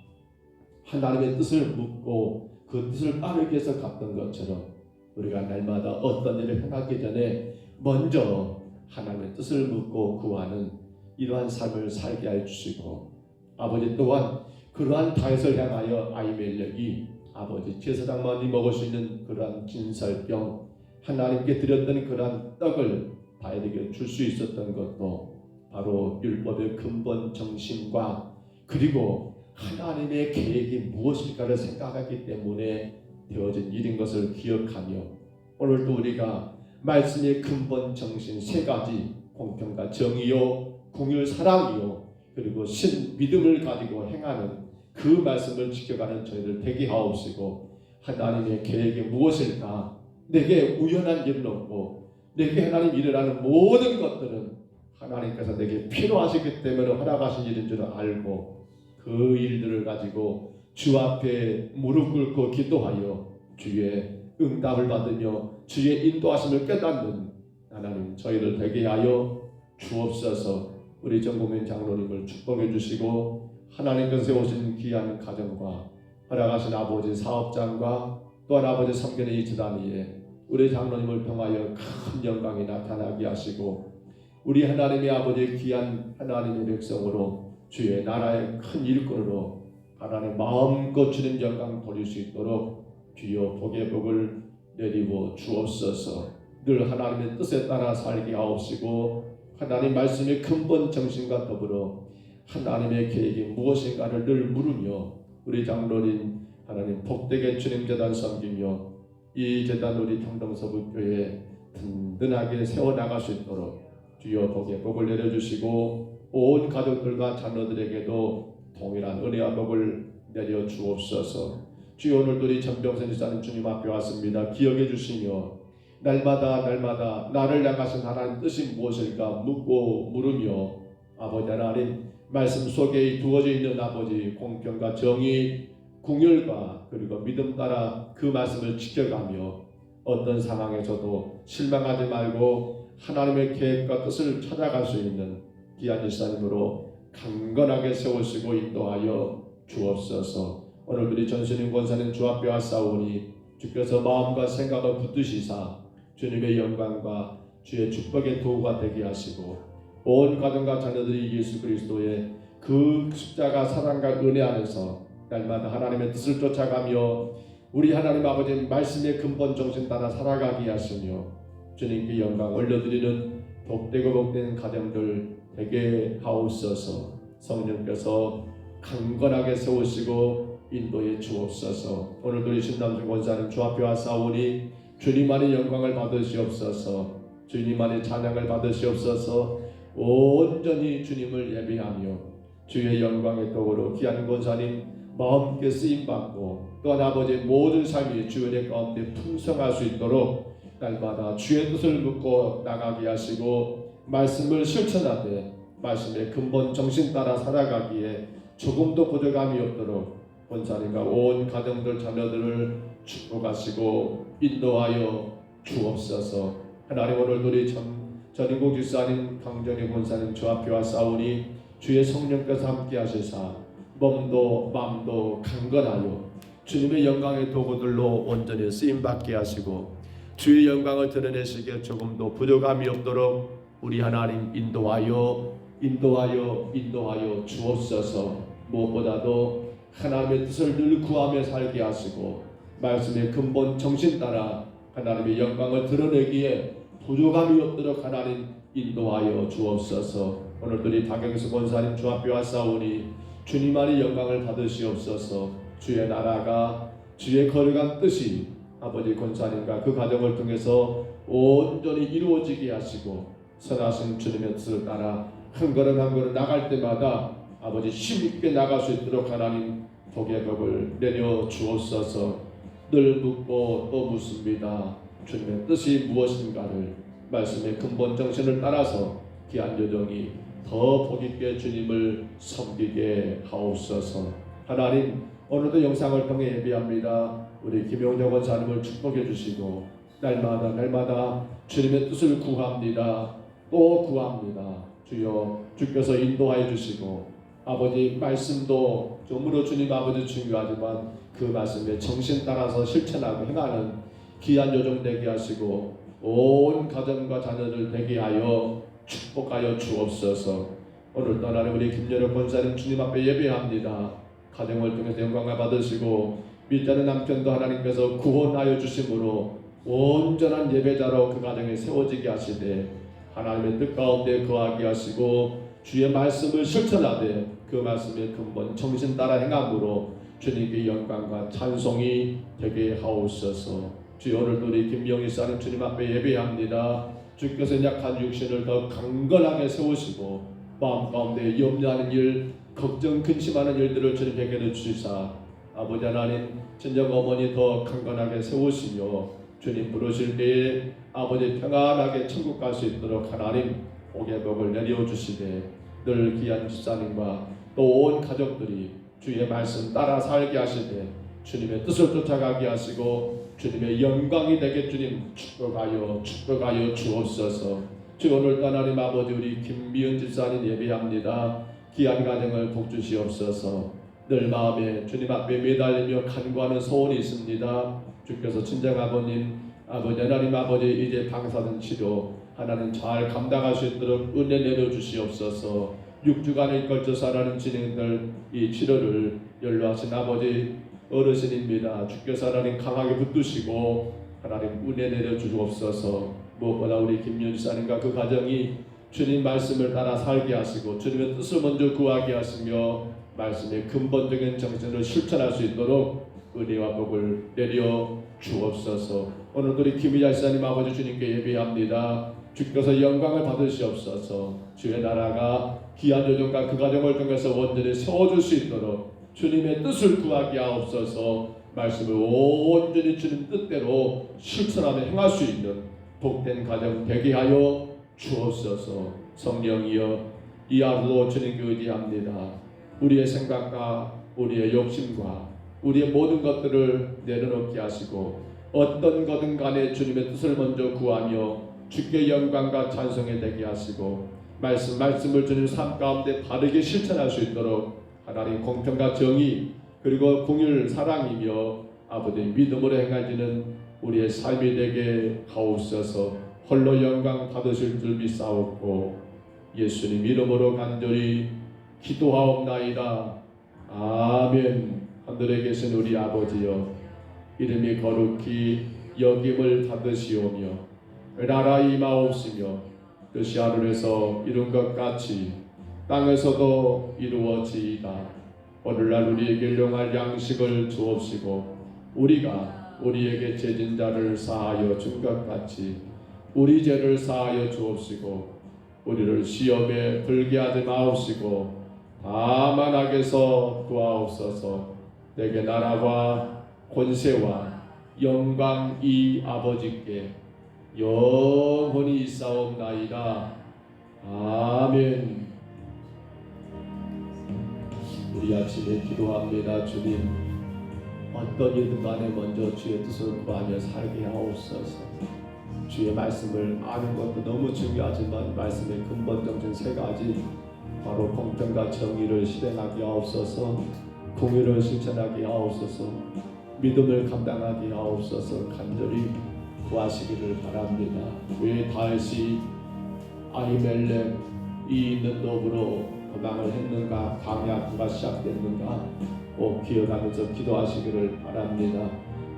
Speaker 1: 하나님의 뜻을 묻고 그 뜻을 따르기 위해서 갔던 것처럼 우리가 날마다 어떤 일을 행하기 전에 먼저 하나님의 뜻을 묻고 구하는 이러한 삶을 살게 해 주시고, 아버지 또한 그러한 다윗을 향하여 아히멜렉이 아버지 제사장만이 먹을 수 있는 그러한 진설병, 하나님께 드렸던 그러한 떡을 다윗에게 줄 수 있었던 것도 바로 율법의 근본 정신과 그리고 하나님의 계획이 무엇일까를 생각하기 때문에 되어진 일인 것을 기억하며, 오늘도 우리가 말씀의 근본 정신 세 가지, 공평과 정의요, 공의요, 사랑이요, 그리고 믿음을 가지고 행하는 그 말씀을 지켜가는 저희들 되게 하옵시고, 하나님의 계획이 무엇일까? 내게 우연한 일은 없고 내게 하나님 일어나는 모든 것들은 하나님께서 내게 필요하시기 때문에 허락하신 일인 줄 알고, 그 일들을 가지고 주 앞에 무릎 꿇고 기도하여 주의 응답을 받으며 주의 인도하심을 깨닫는 하나님 저희를 되게 하여 주옵소서. 우리 전국민 장로님을 축복해 주시고, 하나님께서 세우신 귀한 가정과 허락하신 아버지 사업장과 또한 아버지 섬기는 이 지단 위에 우리 장로님을 통하여 큰 영광이 나타나게 하시고, 우리 하나님의 아버지 귀한 하나님의 백성으로 주의 나라의 큰 일꾼으로 하나님 마음껏 주는 영광 돌릴 수 있도록 주여 복의 복을 내리고 주옵소서. 늘 하나님의 뜻에 따라 살게 하옵시고, 하나님 말씀의 근본 정신과 더불어 하나님의 계획이 무엇인가를 늘 물으며 우리 장로님 하나님 복되게 주님 재단 섬기며 이 재단 우리 평동서북교회 든든하게 세워나갈 수 있도록 주여 복의 복을 내려주시고, 온 가족들과 자녀들에게도 동일한 은혜와 복을 내려 주옵소서. 주여 오늘도 우리 전병선 지사님 주님 앞에 왔습니다. 기억해 주시며 날마다 나를 향하신 하나님 뜻이 무엇일까 묻고 물으며, 아버지 하나님 말씀 속에 두어져 있는 아버지 공평과 정의, 궁율과 그리고 믿음 따라 그 말씀을 지켜가며 어떤 상황에서도 실망하지 말고 하나님의 계획과 뜻을 찾아갈 수 있는 귀한 일사님으로 강건하게 세우시고 인도하여 주옵소서. 오늘 우리 전신인 권사님 주 앞에 왔사오니 주께서 마음과 생각을 붙드시사 주님의 영광과 주의 축복의 도구가 되게 하시고, 온 가정과 자녀들이 예수 그리스도의 그 십자가 사랑과 은혜 안에서 날마다 하나님의 뜻을 쫓아가며 우리 하나님 아버지 말씀의 근본 정신 따라 살아가게 하시며 주님께 영광 올려드리는 복되고 복된 가정들 되게 하옵소서. 성령께서 강건하게 세우시고 인도해 주옵소서. 오늘도 우리 신남주 권사님 주 앞에 왔사오니 주님만의 영광을 받으시옵소서. 주님만의 찬양을 받으시옵소서. 온전히 주님을 예배하며 주의 영광의 도구로 귀한 권사님 마음께 쓰임받고 또한 아버지의 모든 삶이 주의 은혜 가운데 풍성할 수 있도록 날마다 주의 뜻을 묻고 나가게 하시고, 말씀을 실천하되 말씀의 근본 정신 따라 살아가기에 조금도 부족함이 없도록 권사님과 온 가정들 자녀들을 축복하시고 인도하여 주옵소서. 하나님 오늘도 우리 전인국 집사님 강정희 권사님 주 앞에 왔사오니 주의 성령께서 함께 하시사 몸도 마음도 강건하여 주님의 영광의 도구들로 온전히 쓰임받게 하시고 주의 영광을 드러내시기에 조금도 부족함이 없도록 우리 하나님 인도하여 주옵소서. 무엇보다도 하나님의 뜻을 늘 구하며 살게 하시고 말씀의 근본 정신 따라 하나님의 영광을 드러내기에 부족함이 없도록 하나님 인도하여 주옵소서. 오늘도 우리 박영수 권사님 주 앞에 왔사오니 주님만의 영광을 받으시옵소서. 주의 나라가 주의 거룩한 뜻이 아버지 권사님과 그 가정을 통해서 온전히 이루어지게 하시고 선하신 주님의 뜻을 따라 한 걸음 한 걸음 나갈 때마다 아버지 힘있게 나갈 수 있도록 하나님 복의 복을 내려 주옵소서. 늘 묻고 또 묻습니다. 주님의 뜻이 무엇인가를 말씀의 근본 정신을 따라서 귀한 여정이 더 복있게 주님을 섬기게 하옵소서. 하나님 오늘도 영상을 통해 예배합니다. 우리 김용정 권사님을 축복해 주시고 날마다 주님의 뜻을 구합니다. 또 구합니다. 주여 주께서 인도하여 주시고 아버지 말씀도 정말로 주님 아버지 중요하지만 그 말씀에 정신 따라서 실천하고 행하는 귀한 여정 되게 하시고 온 가정과 자녀들 되게 하여 축복하여 주옵소서. 오늘 떠나는 우리 김여력 권사님 주님 앞에 예배합니다. 가정을 통해서 영광을 받으시고 믿자는 남편도 하나님께서 구원하여 주심으로 온전한 예배자로 그 가정에 세워지게 하시되 하나님의 뜻 가운데 거하게 하시고 주의 말씀을 실천하되 그 말씀의 근본 정신 따라 행함으로 주님께 영광과 찬송이 되게 하옵소서. 주여 오늘도 우리 김명희 사님 주님 앞에 예배합니다. 주께서 약한 육신을 더 강건하게 세우시고 마음 가운데 염려하는 일, 걱정, 근심하는 일들을 주님 해결해 주시사 아버지 하나님 친정 어머니 더 강건하게 세우시며 주님 부르실 때에 아버지 평안하게 천국 갈 수 있도록 하나님 복의 복을 내려주시되 늘 귀한 집사님과 또 온 가족들이 주의 말씀 따라 살게 하시되 주님의 뜻을 쫓아가게 하시고 주님의 영광이 되게 주님 축복하여 주옵소서. 주 오늘 하나님 아버지 우리 김미은 집사님 예배합니다. 귀한 가정을 복주시옵소서. 늘 마음에 주님 앞에 매달리며 간구하는 소원이 있습니다. 주께서 친정 아버님 아버지 하나님 아버지 이제 방사선 치료 하나님 잘 감당할 수 있도록 은혜 내려주시옵소서. 6주간에 걸쳐서 하나님 진행될 이 치료를 연로하신 아버지 어르신입니다. 주께서 하나님 강하게 붙드시고 하나님 은혜 내려주옵소서. 무엇보다 우리 김윤사님과 그 가정이 주님 말씀을 따라 살게 하시고 주님의 뜻을 먼저 구하게 하시며 말씀의 근본적인 정신을 실천할 수 있도록 은혜와 복을 내려 주옵소서. 오늘도 우리 김희자 지사님 아버지 주님께 예배합니다. 주께서 영광을 받으시옵소서. 주의 나라가 귀한 조정과 그 가정을 통해서 온전히 세워줄 수 있도록 주님의 뜻을 구하게 하옵소서. 말씀을 온전히 주님 뜻대로 실천하며 행할 수 있는 복된 가정 되게 하여 주옵소서. 성령이여 이 하루도 주님께 의지합니다. 우리의 생각과 우리의 욕심과 우리의 모든 것들을 내려놓게 하시고 어떤 거든 간에 주님의 뜻을 먼저 구하며 주께 영광과 찬송에 되게 하시고 말씀을 주님 삶 가운데 바르게 실천할 수 있도록 하나님 공평과 정의 그리고 공의를 사랑이며 아버지 믿음으로 행하지는 우리의 삶이 되게 하옵소서. 홀로 영광 받으실 줄 믿사옵고 예수님 이름으로 간절히 기도하옵나이다. 아멘. 하늘에 계신 우리 아버지여 이름이 거룩히 여김을 받으시오며 나라 임하옵시며 뜻이 하늘에서 이룬 것 같이 땅에서도 이루어지이다. 오늘날 우리에게 일용할 양식을 주옵시고 우리가 우리에게 죄진 자를 사하여 준 것 같이 우리 죄를 사하여 주옵시고 우리를 시험에 들게 하지 마옵시고 다만 악에서 구하옵소서. 내게 나라와 권세와 영광이 아버지께 영원히 있사옵나이다. 아멘. 우리 아침에 기도합니다. 주님 어떤 일든 간에 먼저 주의 뜻을 구하며 살게 하옵소서. 주의 말씀을 아는 것도 너무 중요하지만 말씀의 근본 정신 세 가지 바로 공평과 정의를 실행하게 하옵소서. 공의를 실천하게 하옵소서. 믿음을 감당하게 하옵소서. 간절히 구하시기를 바랍니다. 왜 다윗이 아히멜렉 이 있는 dob으로 도망을 했는가? 광야가 시작됐는가? 꼭 기억하면서 기도하시기를 바랍니다.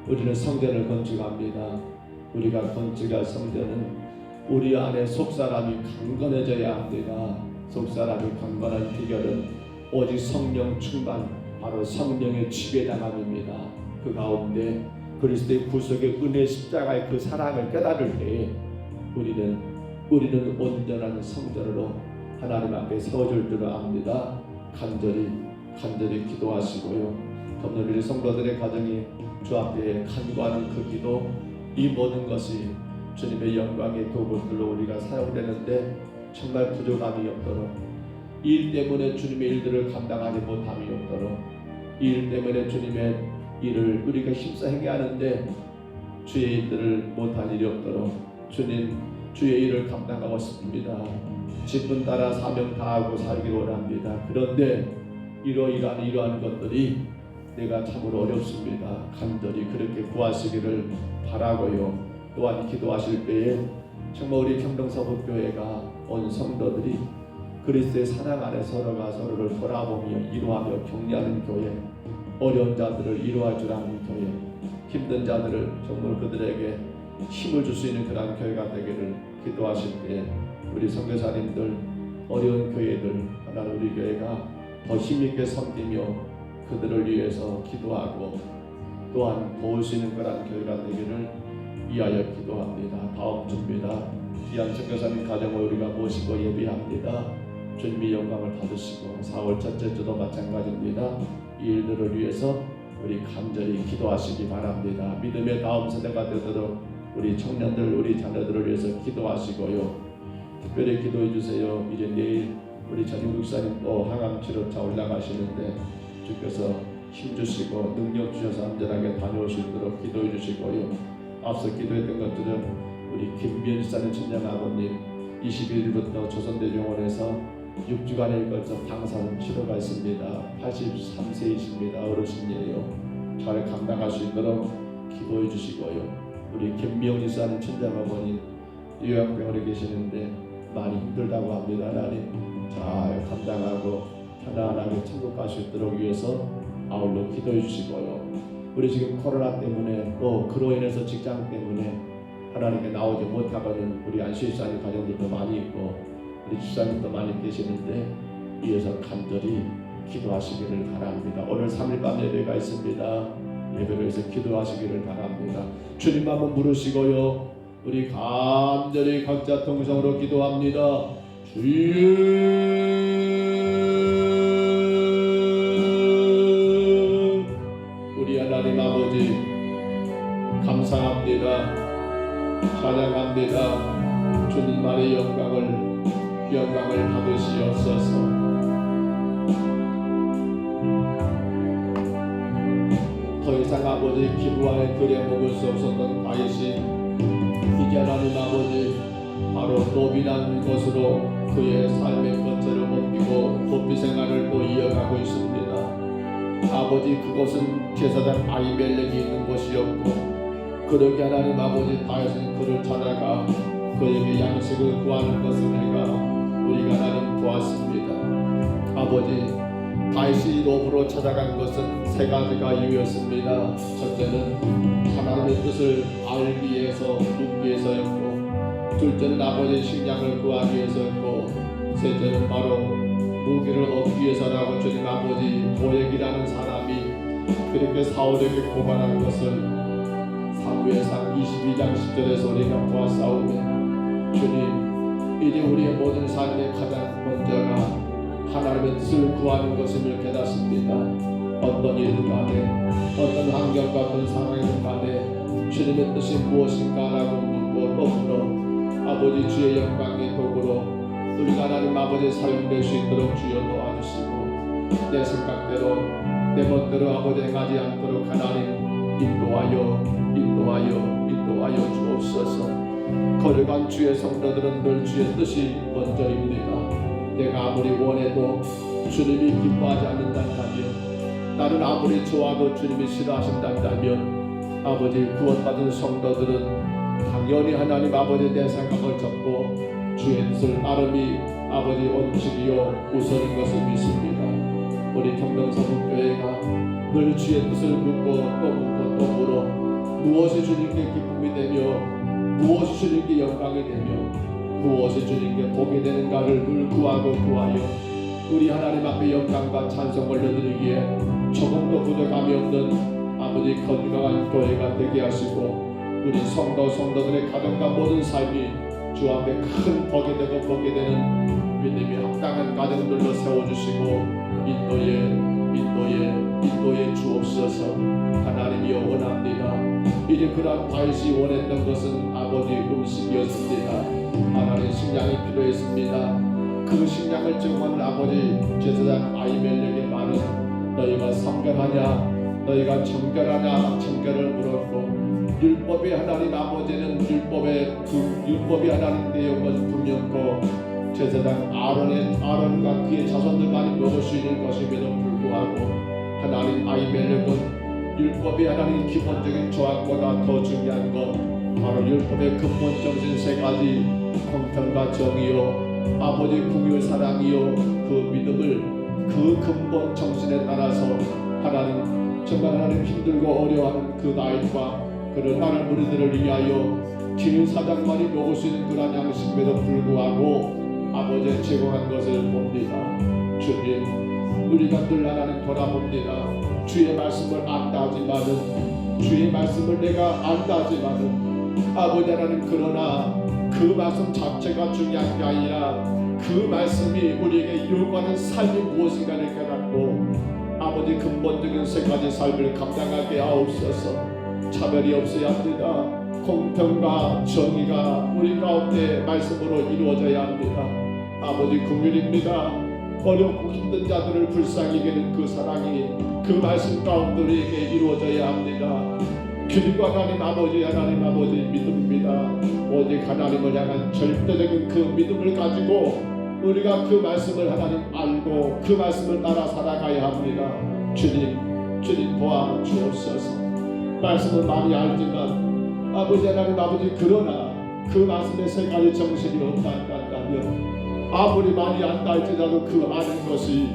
Speaker 1: 우리는 성전을 건축합니다. 우리가 건축할 성전은 우리 안에 속사람이 강건해져야 합니다. 속사람이 강건한 비결은 오직 성령 충만, 바로 성령의 지배당함입니다. 그 가운데 그리스도의 구속의 은혜 십자가의 그 사랑을 깨달을 때에 우리는 온전한 성전으로 하나님 앞에 세워질 줄 압니다. 간절히 기도하시고요. 오늘 우리 성도들의 가정이 주 앞에 간구하는 그 기도, 이 모든 것이 주님의 영광의 도구들로 우리가 사용되는데 정말 부족함이 없도록, 일 때문에 주님의 일들을 감당하지 못함이 없도록, 일 때문에 주님의 일을 우리가 힘써 행해야 하는데 주의 일들을 못할 일이 없도록 주님 주의 일을 감당하고 싶습니다. 직분 따라 사명 다하고 살기를 원합니다. 그런데 이러한 것들이 내가 참으로 어렵습니다. 간절히 그렇게 구하시기를 바라고요. 또한 기도하실 때에 정말 우리 평동서북교회가 온 성도들이 그리스도의 사랑 안에 서로가 서로를 돌아보며 위로하며 격려하는 교회, 어려운 자들을 위로할 줄 아는 교회, 힘든 자들을 정말 그들에게 힘을 줄 수 있는 그런 교회가 되기를 기도하실 때 우리 선교사님들, 어려운 교회들, 하나님 우리 교회가 더 힘있게 섬기며 그들을 위해서 기도하고 또한 도울 수 있는 그런 교회가 되기를 위하여 기도합니다. 다음 주입니다. 귀한 선교사님 가정을 우리가 모시고 예비합니다. 주님의 영광을 받으시고 4월 첫째 주도 마찬가지입니다. 이 일들을 위해서 우리 간절히 기도하시기 바랍니다. 믿음의 다음 세대가 되도록 우리 청년들, 우리 자녀들을 위해서 기도하시고요. 특별히 기도해 주세요. 이제 내일 우리 전인국 목사님 또 항암 치료차 올라가시는데 주께서 힘주시고 능력 주셔서 안전하게 다녀올 수 있도록 기도해 주시고요. 앞서 기도했던 것들은 우리 김미연 사는 친정 아버님 21일부터 조선대병원에서 6주간에 걸쳐 방사선 치료가 있습니다. 83세이십니다. 어르신이에요. 잘 감당할 수 있도록 기도해 주시고요. 우리 김미영 사는 친정 아버님 요양병원에 계시는데 많이 힘들다고 합니다. 하나님 잘 감당하고 편안하게 천국 갈 수 있도록 위해서 아울러 기도해 주시고요. 우리 지금 코로나 때문에 또 그로 인해서 직장 때문에 하나님께 나오지 못하고는 우리 안수일사님 가정들도 많이 있고 우리 집사님도 많이 계시는데 위해서 간절히 기도하시기를 바랍니다. 오늘 3일 밤 예배가 있습니다. 예배를 위해서 기도하시기를 바랍니다. 주님 한번 부르시고요. 우리 간절히 각자 통성으로 기도합니다. 주여 우리 하나님 아버지 감사합니다. 찬양합니다. 주님만의 영광을 받으시옵소서. 더 이상 아버지 기부하에 그려 먹을 수 없었던 과이신 이제 하나님 아버지 바로 노비란 것으로 그의 삶의 것들을 옮기고 도피 생활을 또 이어가고 있습니다. 아버지 그곳은 제사장 아히멜렉이 있는 곳이었고 그렇게 하나님 아버지 다윗은 그를 찾아가 그에게 양식을 구하는 것을 우리가 하나님 보았습니다. 아버지 다윗이 노브로 찾아간 것은 세 가지가 이유였습니다. 첫째는 하나님의 뜻을 알기 위해서 묻기 위해서였고, 둘째는 아버지의 식량을 구하기 위해서였고, 셋째는 바로 무기를 얻기 위해서라고 주님 아버지 도액이라는 사람이 그렇게 사울에게 고발한 것을 사무엘상 22장 10절에서 우리가 보았사오며, 주님 이제 우리의 모든 삶의 가장 먼저가 하나님의 뜻을 구하는 것임을 깨닫습니다. 어떤 일이든 간에 어떤 환경과 어떤 상황이든 간에 주님의 뜻이 무엇인가라고 묻고 또 물어 아버지 주의 영광의 도구로 우리가 하나님 아버지 사용될 수 있도록 주여 도와주시고, 내 생각대로 내 멋대로 아버지 행하지 않도록 하나님 인도하여 주옵소서. 거룩한 주의 성도들은 늘 주의 뜻이 먼저입니다. 내가 아무리 원해도 주님이 기뻐하지 않는다면, 나는 아무리 좋아도 주님이 싫어하신다면, 아버지 구원받은 성도들은 당연히 하나님 아버지 내 생각을 접고 주의 뜻을 따름이 아버지 원칙이요 우선인 것을 믿습니다. 우리 평등서북교회가 늘 주의 뜻을 묻고 또 물어 무엇이 주님께 기쁨이 되며 무엇이 주님께 영광이 되며 무엇이 주님께 복이 되는가를 늘 구하여 우리 하나님 앞에 영광과 찬송을 올려드리기에 조금도 부족함이 없는 아버지 건강한 교회가 되게 하시고, 우리 성도들의 가정과 모든 삶이 주 앞에 큰 복이 되고 복이 되는 믿음이 합당한 가정들로 세워주시고 인도에 주옵소서. 하나님이여 원합니다. 이제 그런 다윗이 원했던 것은 아버지 음식이었습니다. 하나님 식량이 필요했습니다. 그 식량을 제공하는 아버지 제사장 아히멜렉의 말은 너희가 성결하냐 너희가 정결을 물었고, 율법의 하나님 아버지는 율법이 하나님 되어 것을 분명코 제사장 아론과 그의 자손들만이 먹을 수 있는 것임에도 불구하고 하나님 아히멜렉은 율법이 하나님 기본적인 조항보다 더 중요한 것 바로 율법의 근본적인 세 가지 공평과 정의요 아버지 궁유 사랑이요 그 믿음을 그 근본 정신에 따라서 하나님 정말 하나님 힘들고 어려워하는 그 나이과 그를 따른 무리들을 위하여 기름 사장만이 먹을 수 있는 그런 양식임에도 불구하고 아버지의 제공한 것을 봅니다. 주님 우리가 늘 하나님 돌아봅니다. 주의 말씀을 안다 하지만은 주의 말씀을 내가 안다 하지만은 아버지 하나님, 그러나 그 말씀 자체가 중요한 게 아니라 그 말씀이 우리에게 요구하는 삶이 무엇인가를 깨닫고 아버지 근본적인 세 가지 삶을 감당하게 하옵소서. 차별이 없어야 합니다. 공평과 정의가 우리 가운데 말씀으로 이루어져야 합니다. 아버지 긍휼입니다. 어렵고 힘든 자들을 불쌍히 여기는 그 사랑이 그 말씀 가운데 우리에게 이루어져야 합니다. 그리고 하나님 아버지 믿음입니다. 오직 하나님을 향한 절대적인 그 믿음을 가지고 우리가 그 말씀을 하나님 알고 그 말씀을 따라 살아가야 합니다. 주님 도와주옵소서. 말씀을 많이 알지만 아버지 하나님 그러나 그 말씀의 세 가지 정신이 없다 한다면 아무리 많이 안다 할지라도 그 아는 것이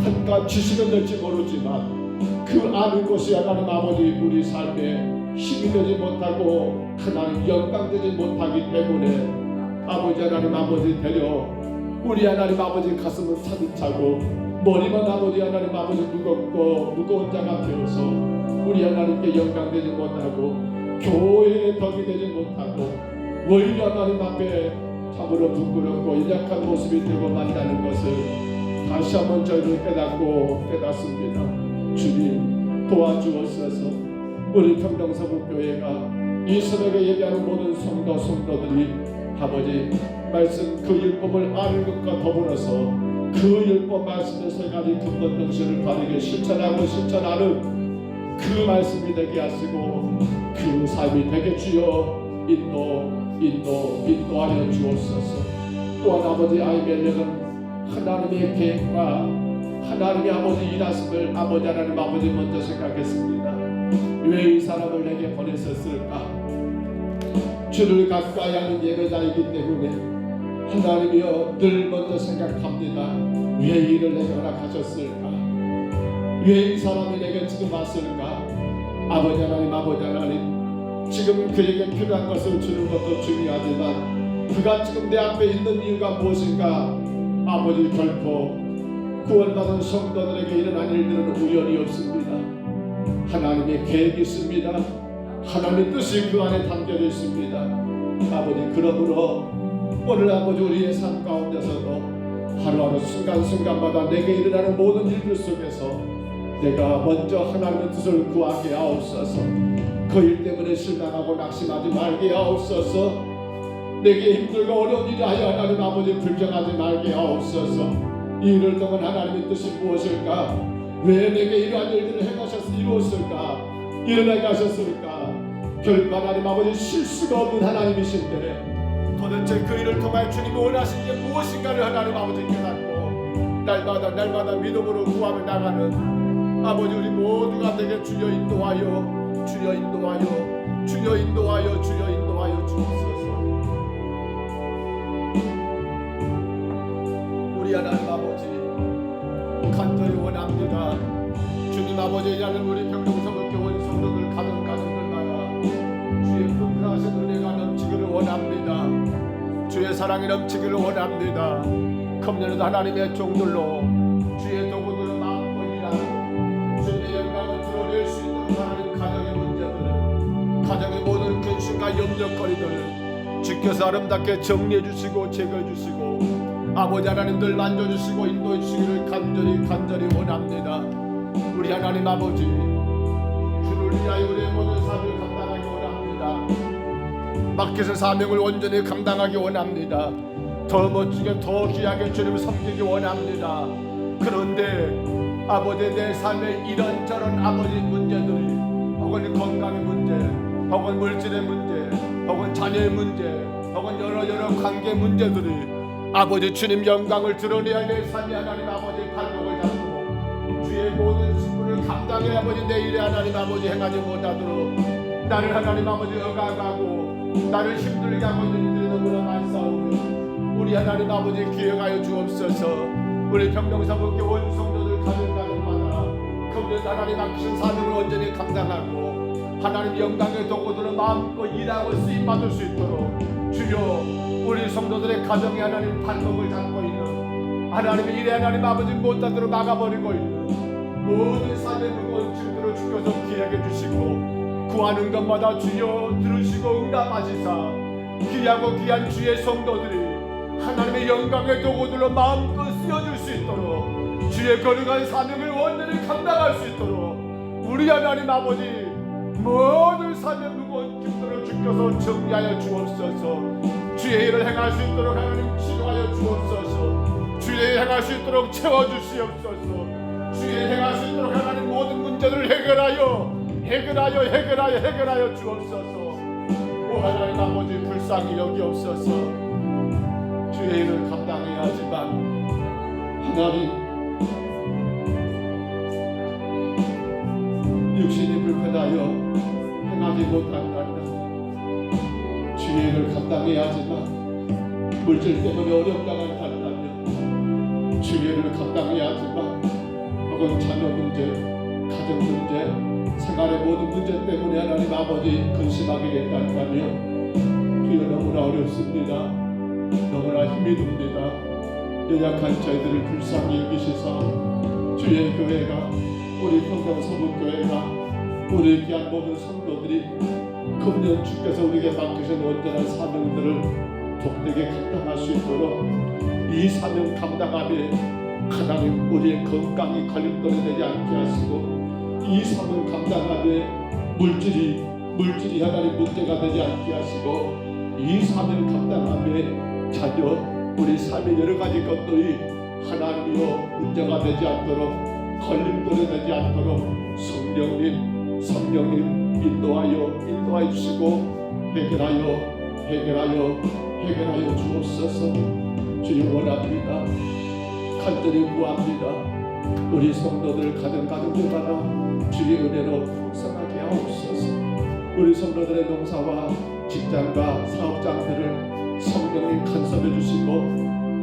Speaker 1: 한낱 지식은 될지 모르지만 그 아는 것이 하나님 우리 삶에 힘이 되지 못하고 하나님 영광 되지 못하기 때문에 아버지 하나님 되려 우리 하나님 가슴은 차듯 차고 머리만 하나님 무겁고 무거운 자가 되어서 우리 하나님께 영광 되지 못하고 교회의 덕이 되지 못하고 오히려 하나님 앞에 참으로 부끄럽고 연약한 모습이 되고 만다는 것을 다시 한번 저희를 깨닫습니다. 주님 도와주옵소서. 우리 평정서북교회가 이 새벽에 예배하는 모든 성도들이 아버지 말씀 그 율법을 아는 것과 더불어서 그 율법 말씀의 세 가지 근본 정신을 바르게 실천하는 그 말씀이 되게 하시고 그 삶이 되게 주여 인도하여 주옵소서. 또한 아버지 아이멜렉은 하나님의 계획과 하나님의 일하심을 하나님 먼저 생각했습니다. 왜 이 사람을 내게 보내셨을까? 주를 가까이 하는 예배자이기 때문에 하나님이여 늘 먼저 생각합니다. 왜 이를 내게 허락하셨을까? 왜 이 사람이 내게 지금 왔을까? 아버지 하나님 지금 그에게 필요한 것을 주는 것도 중요하지만 그가 지금 내 앞에 있는 이유가 무엇인가? 아버지 결코 구원받은 성도들에게 일어난 일들은 우연이 없습니다. 하나님의 계획이 있습니다. 하나님의 뜻이 그 안에 담겨져 있습니다. 아버지 그러므로 오늘 우리의 삶 가운데서도 하루하루 순간순간마다 내게 일어나는 모든 일들 속에서 내가 먼저 하나님의 뜻을 구하게 하옵소서. 그 일 때문에 실망하고 낙심하지 말게 하옵소서. 내게 힘들고 어려운 일이 하여 하나님 불평하지 말게 하옵소서. 이 일을 동안 하나님의 뜻이 무엇일까? 왜 내게 이러한 일들을 이루었을까? 일어나게 하셨을까? 결국 하나님 실수가 없는 하나님이신데 도대체 그 일을 통하여 주님이 원하신 게 무엇인가를 하나님 깨닫고 날마다 믿음으로 구하며 나가는 우리 모두가 되게 주여 인도하여 주옵소서. 우리 하나님 간절히 원합니다. 주님 이라는 우리 평정서북교회 성도들 가정들마다 주의 풍성하신 은혜가 넘치기를 원합니다. 주의 사랑이 넘치기를 원합니다. 금년에도 하나님의 종들로 주의 도구들을 마음껏 일하고 주님의 영광을 드러낼 수 있는 하나님 가정의 문제들, 가정의 모든 근심과 염려거리들 주께서 아름답게 정리해 주시고 제거해 주시고 아버지 하나님 늘 만져주시고 인도해 주시기를 간절히 원합니다. 우리 하나님 주를 위하여 우리의 모든 삶을 감당하기 원합니다. 맡기신 사명을 온전히 감당하기 원합니다. 더 멋지게 더 귀하게 주님을 섬기기 원합니다. 그런데 내 삶에 이런저런 문제들이 혹은 건강의 문제 혹은 물질의 문제 혹은 자녀의 문제 혹은 여러 관계 문제들이 주님 영광을 드러내야 내 삶이 하나님 발목을 잡고 주의 모든 직분을 감당해 내일에 하나님 행하지 못하도록 나를 하나님 억압하고 나를 힘들게 하고 있는 일들이 너무나 많이 싸우며 우리 하나님 기억하여 주옵소서. 우리 평정서북교회 온 성도들 가정마다 금년 하나님 맡기신 사명을 온전히 감당하고 하나님 영광의 도구들을 마음껏 일하고 쓰임받을 수 있도록 주여 우리 성도들의 가정에 하나님 발목을 잡고 있는 하나님의 일에 하나님 못하도록 막아버리고 있는 모든 삶의 무거운 짐들을 주께서 기억해 주시고
Speaker 2: 구하는 것마다 주여 들으시고 응답하시사 귀하고 귀한 주의 성도들이 하나님의 영광의 도구들로 마음껏 쓰여질 수 있도록 주의 거룩한 사명을 온전히 감당할 수 있도록 우리 하나님 아버지 모든 사명 무거운 짐들을 주께서 정리하여 주옵소서. 주의 일을 행할 수 있도록 하나님 치료하여 주옵소서. 주의 일을 행할 수 있도록 채워주시옵소서. 주의 일을 행할 수 있도록 하나님 모든 문제들을 해결하여 주옵소서. 오 하나님 아버지 불쌍히 여기옵소서. 주의 일을 감당해야 하지만 하나님 육신이 불편하여 행하지 못한다면 주의 일을 감당해야 하지만 물질 때문에 어렵다고 한다면 주의 일을 감당해야 하지만 혹은 자녀 문제, 가정 문제, 생활의 모든 문제 때문에 하나님 아버지 근심하게 된다면 주여 너무나 어렵습니다. 너무나 힘이 듭니다. 연약한 저희들을 불쌍히 여기시사 주의 교회가 우리 평강서북교회가 우리 귀한 모든 성도들이 금년 주께서 우리에게 맡기신 온전한 사명들을 복되게 감당할 수 있도록 이 사명 감당함에 하나님 우리의 건강이 걸림돌이 되지 않게 하시고 이 사명 감당함에 물질이 하나님 문제가 되지 않게 하시고 이 사명 감당함에 자녀 우리 삶의 여러 가지 것들이 하나님이여 문제가 되지 않도록 걸림돌이 되지 않도록 성령님 인도하여 주시고 해결하여 주옵소서. 주여 원합니다. 간절히 구합니다. 우리 성도들 가정들마다 주의 은혜로 풍성하게 하옵소서. 우리 성도들의 농사와 직장과 사업장들을 성령님 간섭해 주시고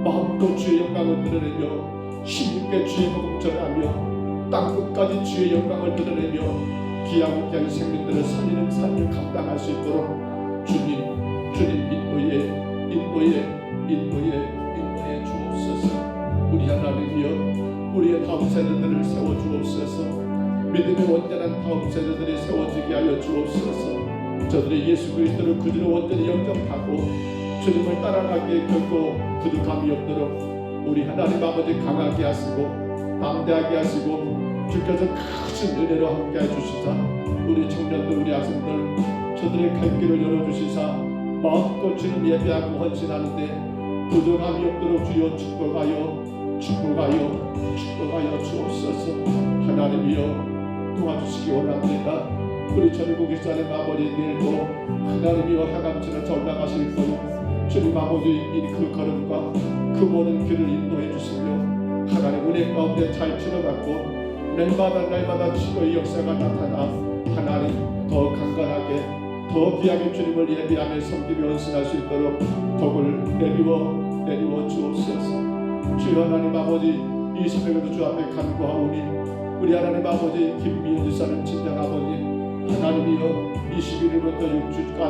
Speaker 2: 마음껏 주의 영광을 드러내며 힘있게 주의 복음 전하며 땅끝까지 주의 영광을 드러내며 귀하고 귀한 생명들을 살리는 삶을 감당할 수 있도록 주님 인도해 주옵소서. 우리 하나님이여 우리의 다음 세대들을 세워 주옵소서. 믿음의 온전한 다음 세대들이 세워지게 하여 주옵소서. 저들이 예수 그리스도를 그대로 온전히 영접하고 주님을 따라가기에 결코 부족함이 없도록 우리 하나님 아버지 강하게 하시고 담대하게 하시고 주께서 큰 은혜로 함께해 주시사 우리 청년들 우리 학생들 저들의 갈 길을 열어주시사 마음껏 주님 예배하고 헌신하는데 부족함이 없도록 주여 축복하여 주옵소서. 하나님이여 도와주시기 원합니다. 우리 전국의 사는 아버지들도 하나님이여 하감치를 전당하실 거요 주님 아버지 그 걸음과 그 모든 길을 인도해 주시며 하나님 은혜 가운데 잘 치러받고 날마다 치료의 역사가 나타나 하나님 더 강건하게 더 귀하게 주님을 예배하며 섬기며 헌신할 수 있도록 복을 내리워 주옵소서. 주여 하나님 아버지 이 새벽에도 주 앞에 간구하오니 우리 하나님 아버지 김미연 지사님 친정 아버님 하나님이여 21일부터 6주간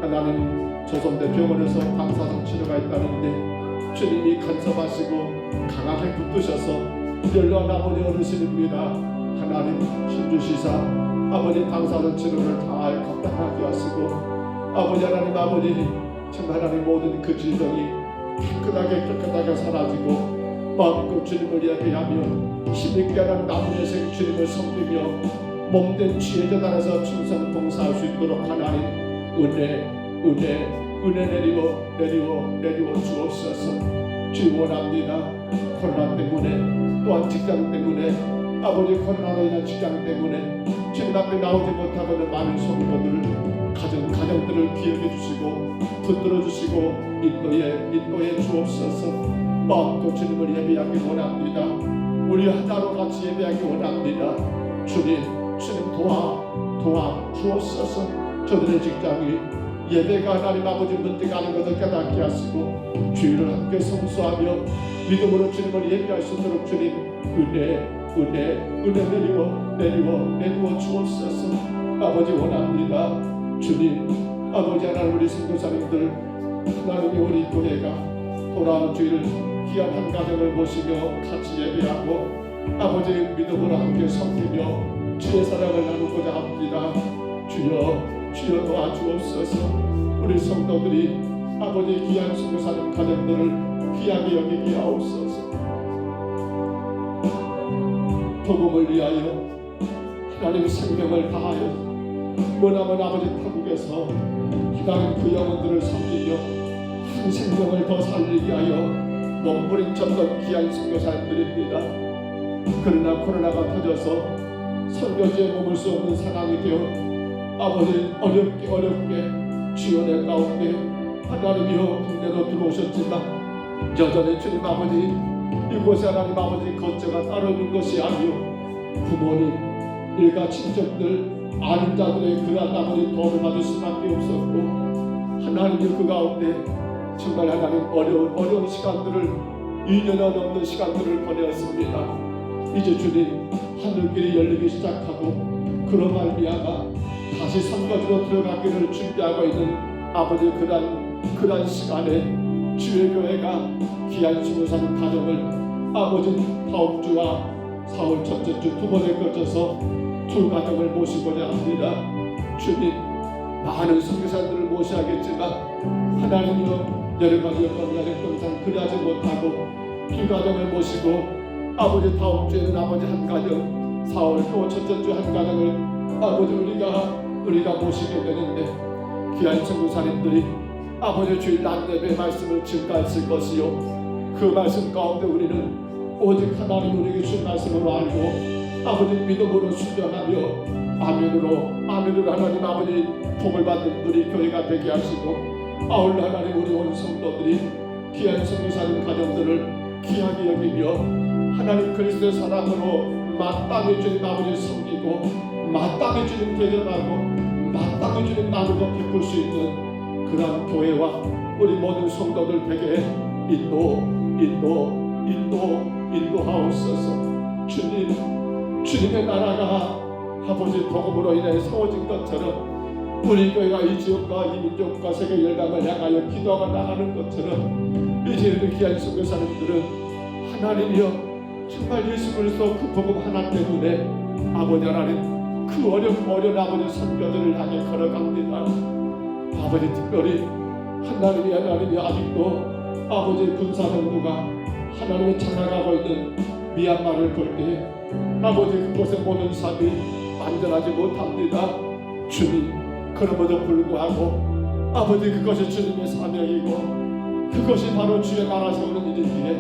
Speaker 2: 하나님 조선대 병원에서 방사선 치료가 있다는데 주님이 간섭하시고 강하게 붙드셔서 연로한 아버지 어르신입니다. 하나님 힘주시사 아버지 방사선 치료를 잘 감당하게 하시고 아버지 하나님 아버지 정말 하나님 모든 그 질병이 깨끗하게 사라지고 마음껏 주님을 예배하며 힘있게 하는 남은 여생 주님을 섬기며 몸된 지혜 전환해서 충성 봉사할 수 있도록 하나님 은혜 내리워 주옵소서. 주 원합니다. 코로나 때문에 또한 직장 때문에 아버지 코로나로 인한 직장 때문에 주님 앞에 나오지 못하고는 많은 성도들 가정들을 기억해 주시고 붙들어 주시고 인도해 주옵소서. 마음껏 주님을 예배하기 원합니다. 우리 하나로 같이 예배하기 원합니다. 주님 도와 주옵소서. 저들의 직장이 예배가 하나님 아버지 문제가 아닌 것을 깨닫게 하시고 주의를 함께 성수하며 믿음으로 주님을 예배할 수 있도록 주님 은혜 내리워 주옵소서. 아버지 원합니다. 주님 아버지 하나님 우리 선교사님들 하나님이 우리 교회가 돌아온 주일 귀한 한 가정을 모시며 같이 예배하고 아버지 믿음으로 함께 섬기며 주의 사랑을 나누고자 합니다. 주여 도와주옵소서. 우리 성도들이 아버지 귀한 숨겨 사는 가정들을 귀하게 여기게 하옵소서. 복음을 위하여 하나님 생명을 다하여 머나먼 아버지 타국에서 하나님 그 영혼들을 섬기며 한 생명을 더 살리게 하여 몸부림쳤던 귀한 선교사님들입니다. 그러나 코로나가 터져서 선교지에 머물 수 없는 상황이 되어 아버지 어렵게 지원의 가운데 하나님이여 국내로 들어오셨지만 여전히 주님 아버지 이곳에 하나님 아버지 거처가 따로 있는 것이 아니요 부모님 일가 친척들 아는 자들의 그러한 아버지 도움을 받을 수밖에 없었고 하나님이 그 가운데 정말 하나님 어려운 시간들을 2년여 넘는 시간들을 보내었습니다. 이제 주님 하늘길이 열리기 시작하고 그로 말미암아 다시 선거지로 들어가기를 준비하고 있는 아버지 그러한 시간에 주의 교회가 귀한 수고사는 가정을 아버지 다음 주와 4월 첫째 주 두 번에 걸쳐서 두 가정을 모시고자 합니다. 주님 많은 선교사들을 모셔야겠지만 하나님이여 여러 가지 건강에 그리하지 못하고 두 가정을 모시고 아버지 다음 주에는 아버지 한 가정 4월 또 첫째 주 한 가정을 아버지 우리가 모시게 되는데 귀한 선교사님들이 아버지 주일 낮예배 말씀을 증가했을 것이요 그 말씀 가운데 우리는 오직 하나님 우리에게 주신 말씀으로 알고 아버지 믿음으로 순종하며 아멘으로 하나님 아버지 복을 받는 우리 교회가 되게 하시고 아울러 하나님 우리 온 성도들이 귀한 선교사님 가정들을 귀하게 여기며 하나님 그리스도의 사랑으로 마땅히 주님 아버지 섬기고 마땅히 주님 대전하고 마땅히 주님 나누고 베풀 수 있는 그러한 교회와 우리 모든 성도들 되게 인도하옵소서. 주님의 나라가 아버지 복음으로 인해 세워진 것처럼 우리 교회가 이 지역과 이 민족과 세계 열방을 향하여 기도하고 나가는 것처럼 이제 우리 귀한 선교사님들은 하나님이여 정말 예수 그리스도 그 복음 하나 때문에 아버지 하나님 그 어려운 아버지 선교들을 향해 걸어갑니다. 아버지 특별히 하나님이 아직도 아버지 군사정부가 하나님이 장악하고 있는 미얀마를 볼 때 아버지 그곳의 모든 삶이 안전하지 못합니다. 주님 그럼에도 불구하고 아버지 그것이 주님의 사명이고 그것이 바로 주의 나라 세우는 일이기에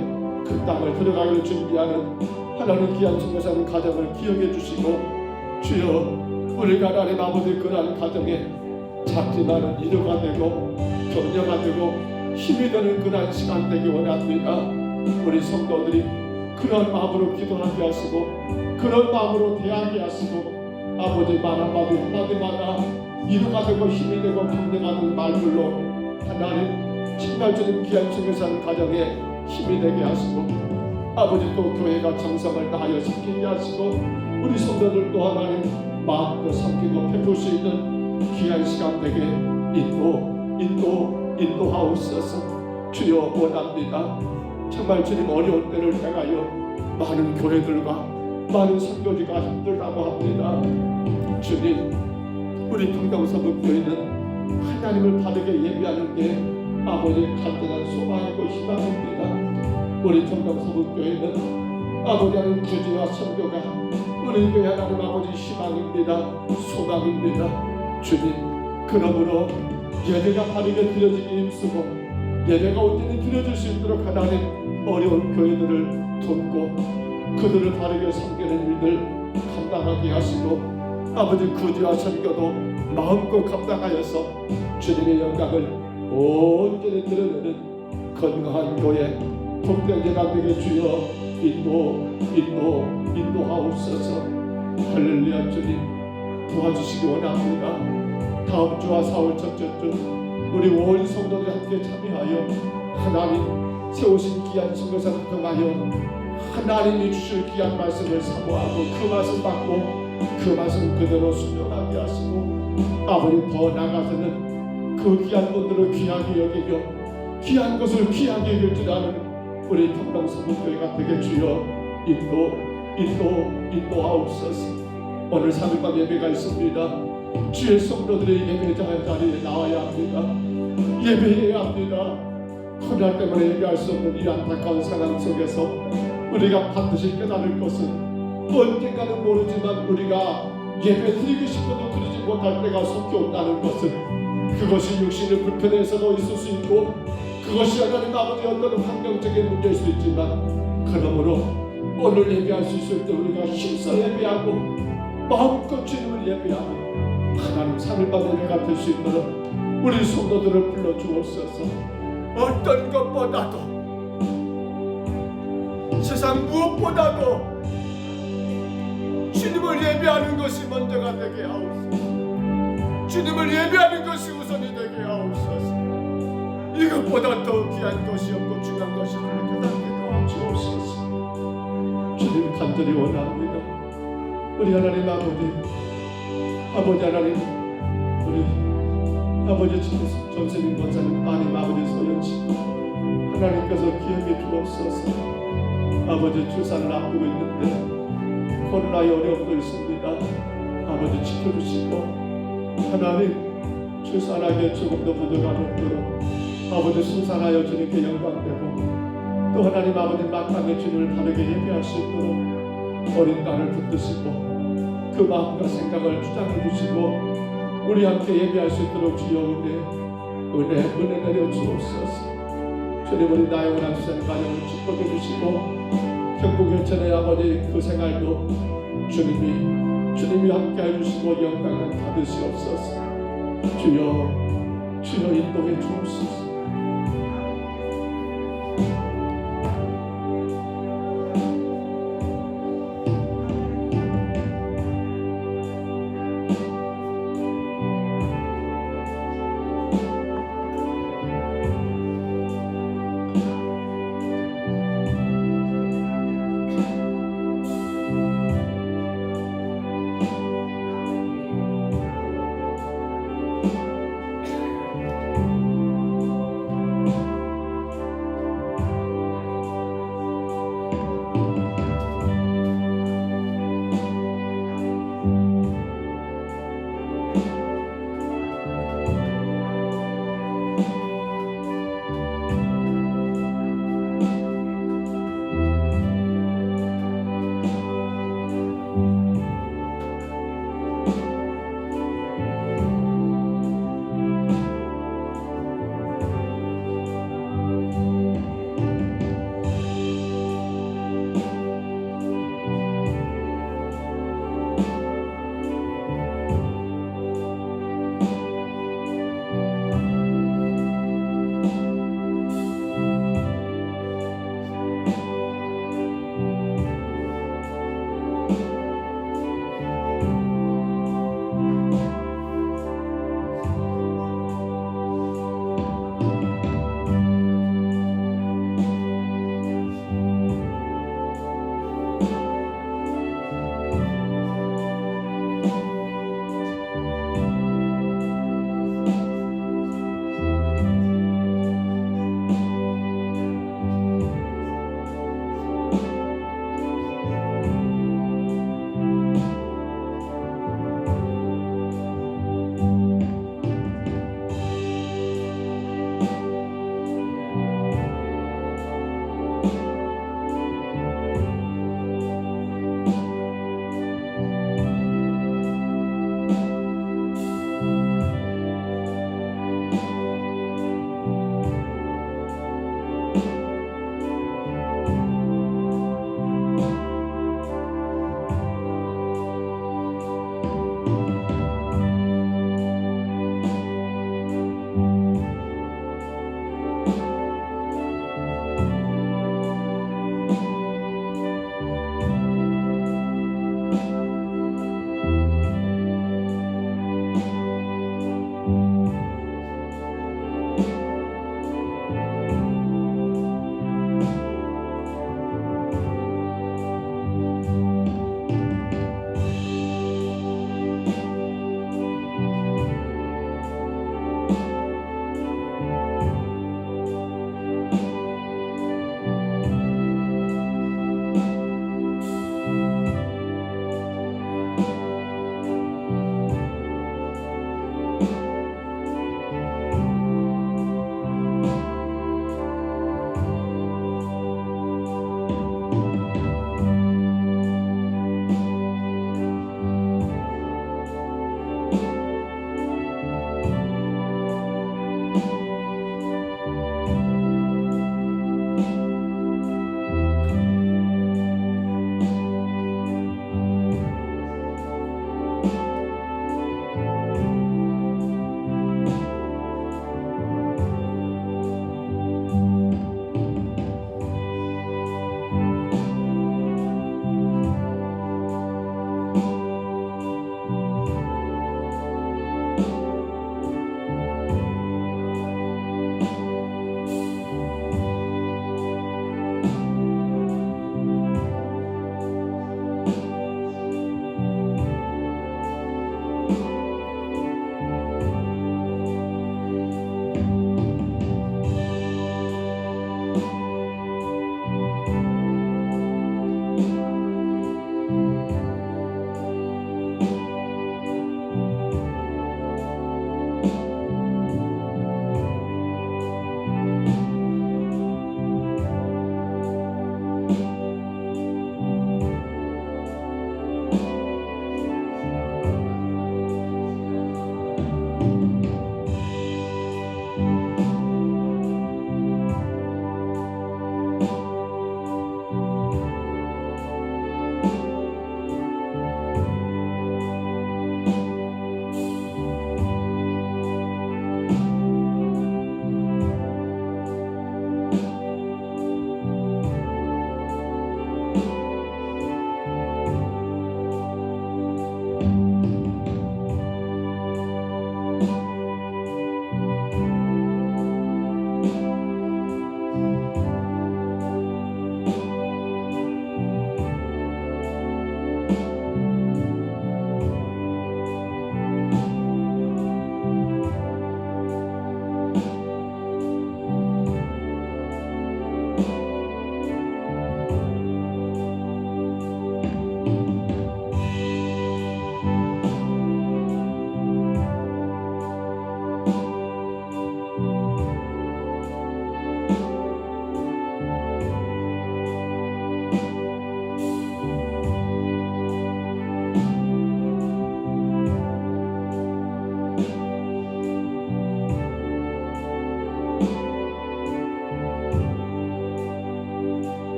Speaker 2: 그 땅을 들어가기를 준비하는 하나님 귀한 선교사님 가정을 기억해 주시고 주여 우리가 하나님 아버지 그러한 가정에 작지만은 위로가 되고 격려가 되고 힘이 되는 그러한 시간 되기 원합니다. 우리 성도들이 그런 마음으로 기도하게 하시고 그런 마음으로 대하게 하시고 아버지 말 한마디마다 위로가 되고 힘이 되고 강력한 되는 말들로 하나님 정말 주님 귀한 선교사님 가정에 힘이 되게 하시고 아버지 또 교회가 정성을 다하여 섬기게 하시고 우리 성도들도 하나님 마음껏 섬기고 베풀 수 있는 귀한 시간 되게 인도하옵소서. 주여 원합니다. 정말 주님 어려운 때를 향하여 많은 교회들과 많은 선교지가 힘들다고 합니다. 주님 우리 평강서북교회는 하나님을 바르게 예배하는 게 아버지 간절한 소망이고 희망입니다. 우리 평강서북교회는 아버지 하나님 구주와 선교가 우리 교회 하나님 아버지 희망입니다. 소망입니다. 주님 그러므로 예배가 바르게 드려지기 힘쓰고 예배가 온전히 드려질 수 있도록 하나님 어려운 교회들을 돕고 그들을 바르게 섬기는 일들 감당하게 하시고 아버지 구주와 선교도 마음껏 감당하여서 주님의 영광을 온전히 드러내는 건강한 교회 복된 예가 되게 주여 인도하옵소서. 할렐루야. 주님 도와주시기 원합니다. 다음 주와 4월 첫째 주 우리 온 성도들 함께 참여하여 하나님 세우신 귀한 선교사를 통하여 하나님이 주실 귀한 말씀을 사모하고 그 말씀 받고 그 말씀 그대로 순종하게 하시고 아버지 더 나아가서는 그 귀한 분들을 귀하게 여기며 귀한 것을 귀하게 여길 줄 아는 우리 평강서북교회가 되게 주여 인도하옵소서. 오늘 3일밤 예배가 있습니다. 주의 성도들이 예배자 자리에 나와야 합니다. 예배해야 합니다. 코로나 때문에 예배할 수 없는 이 안타까운 상황 속에서 우리가 반드시 깨달을 것은 언젠가는 모르지만 우리가 예배 드리고 싶어도 드리지 못할 때가 속히 온다는 것은 그것이 육신의 불편에서도 있을 수 있고 그것이 하나님 아버지 어떤 환경적인 문제일 수 있지만 그러므로 오늘 예배할 수 있을 때 우리가 힘써 예배하고 마음껏 주님을 예배하고 하나님 상을 받는 예가 될 수 있도록 우리 성도들을 불러 주옵소서. 어떤 것보다도 세상 무엇보다도 주님을 예배하는 것이 먼저가 되게 하옵소서. 주님을 예배하는 것이 우선이 되게 하옵소서. 이것보다 더 귀한 것이 없고 중요한 것이 없는 깨닫게 도와주옵소서. 주님 간절히 원합니다. 우리 하나님 아버지 하나님, 우리 아버지 전세민 권사님 따님 아버지 소연씨 하나님께서 기억해 주옵소서. 아버지 출산을 앞두고 있는데 코로나의 어려움도 있습니다. 아버지 지켜주시고 하나님 출산하기에 조금 더 부족한 없도록 아버지 순산하여 주님께 영광되고 또 하나님 아버지 마땅히 주님을 바르게 예배할 수 있도록 어린 딸을 붙드시고 그 마음과 생각을 주장해 주시고 우리 함께 예배할 수 있도록 주여 은혜 내려 주옵소서. 주님 우리 나의 원한 주사님 가정을 축복해 주시고 경북연천의 아버지 그 생활도 주님이 함께 해주시고 영광을 받으시옵소서. 주여 인도해 주옵소서.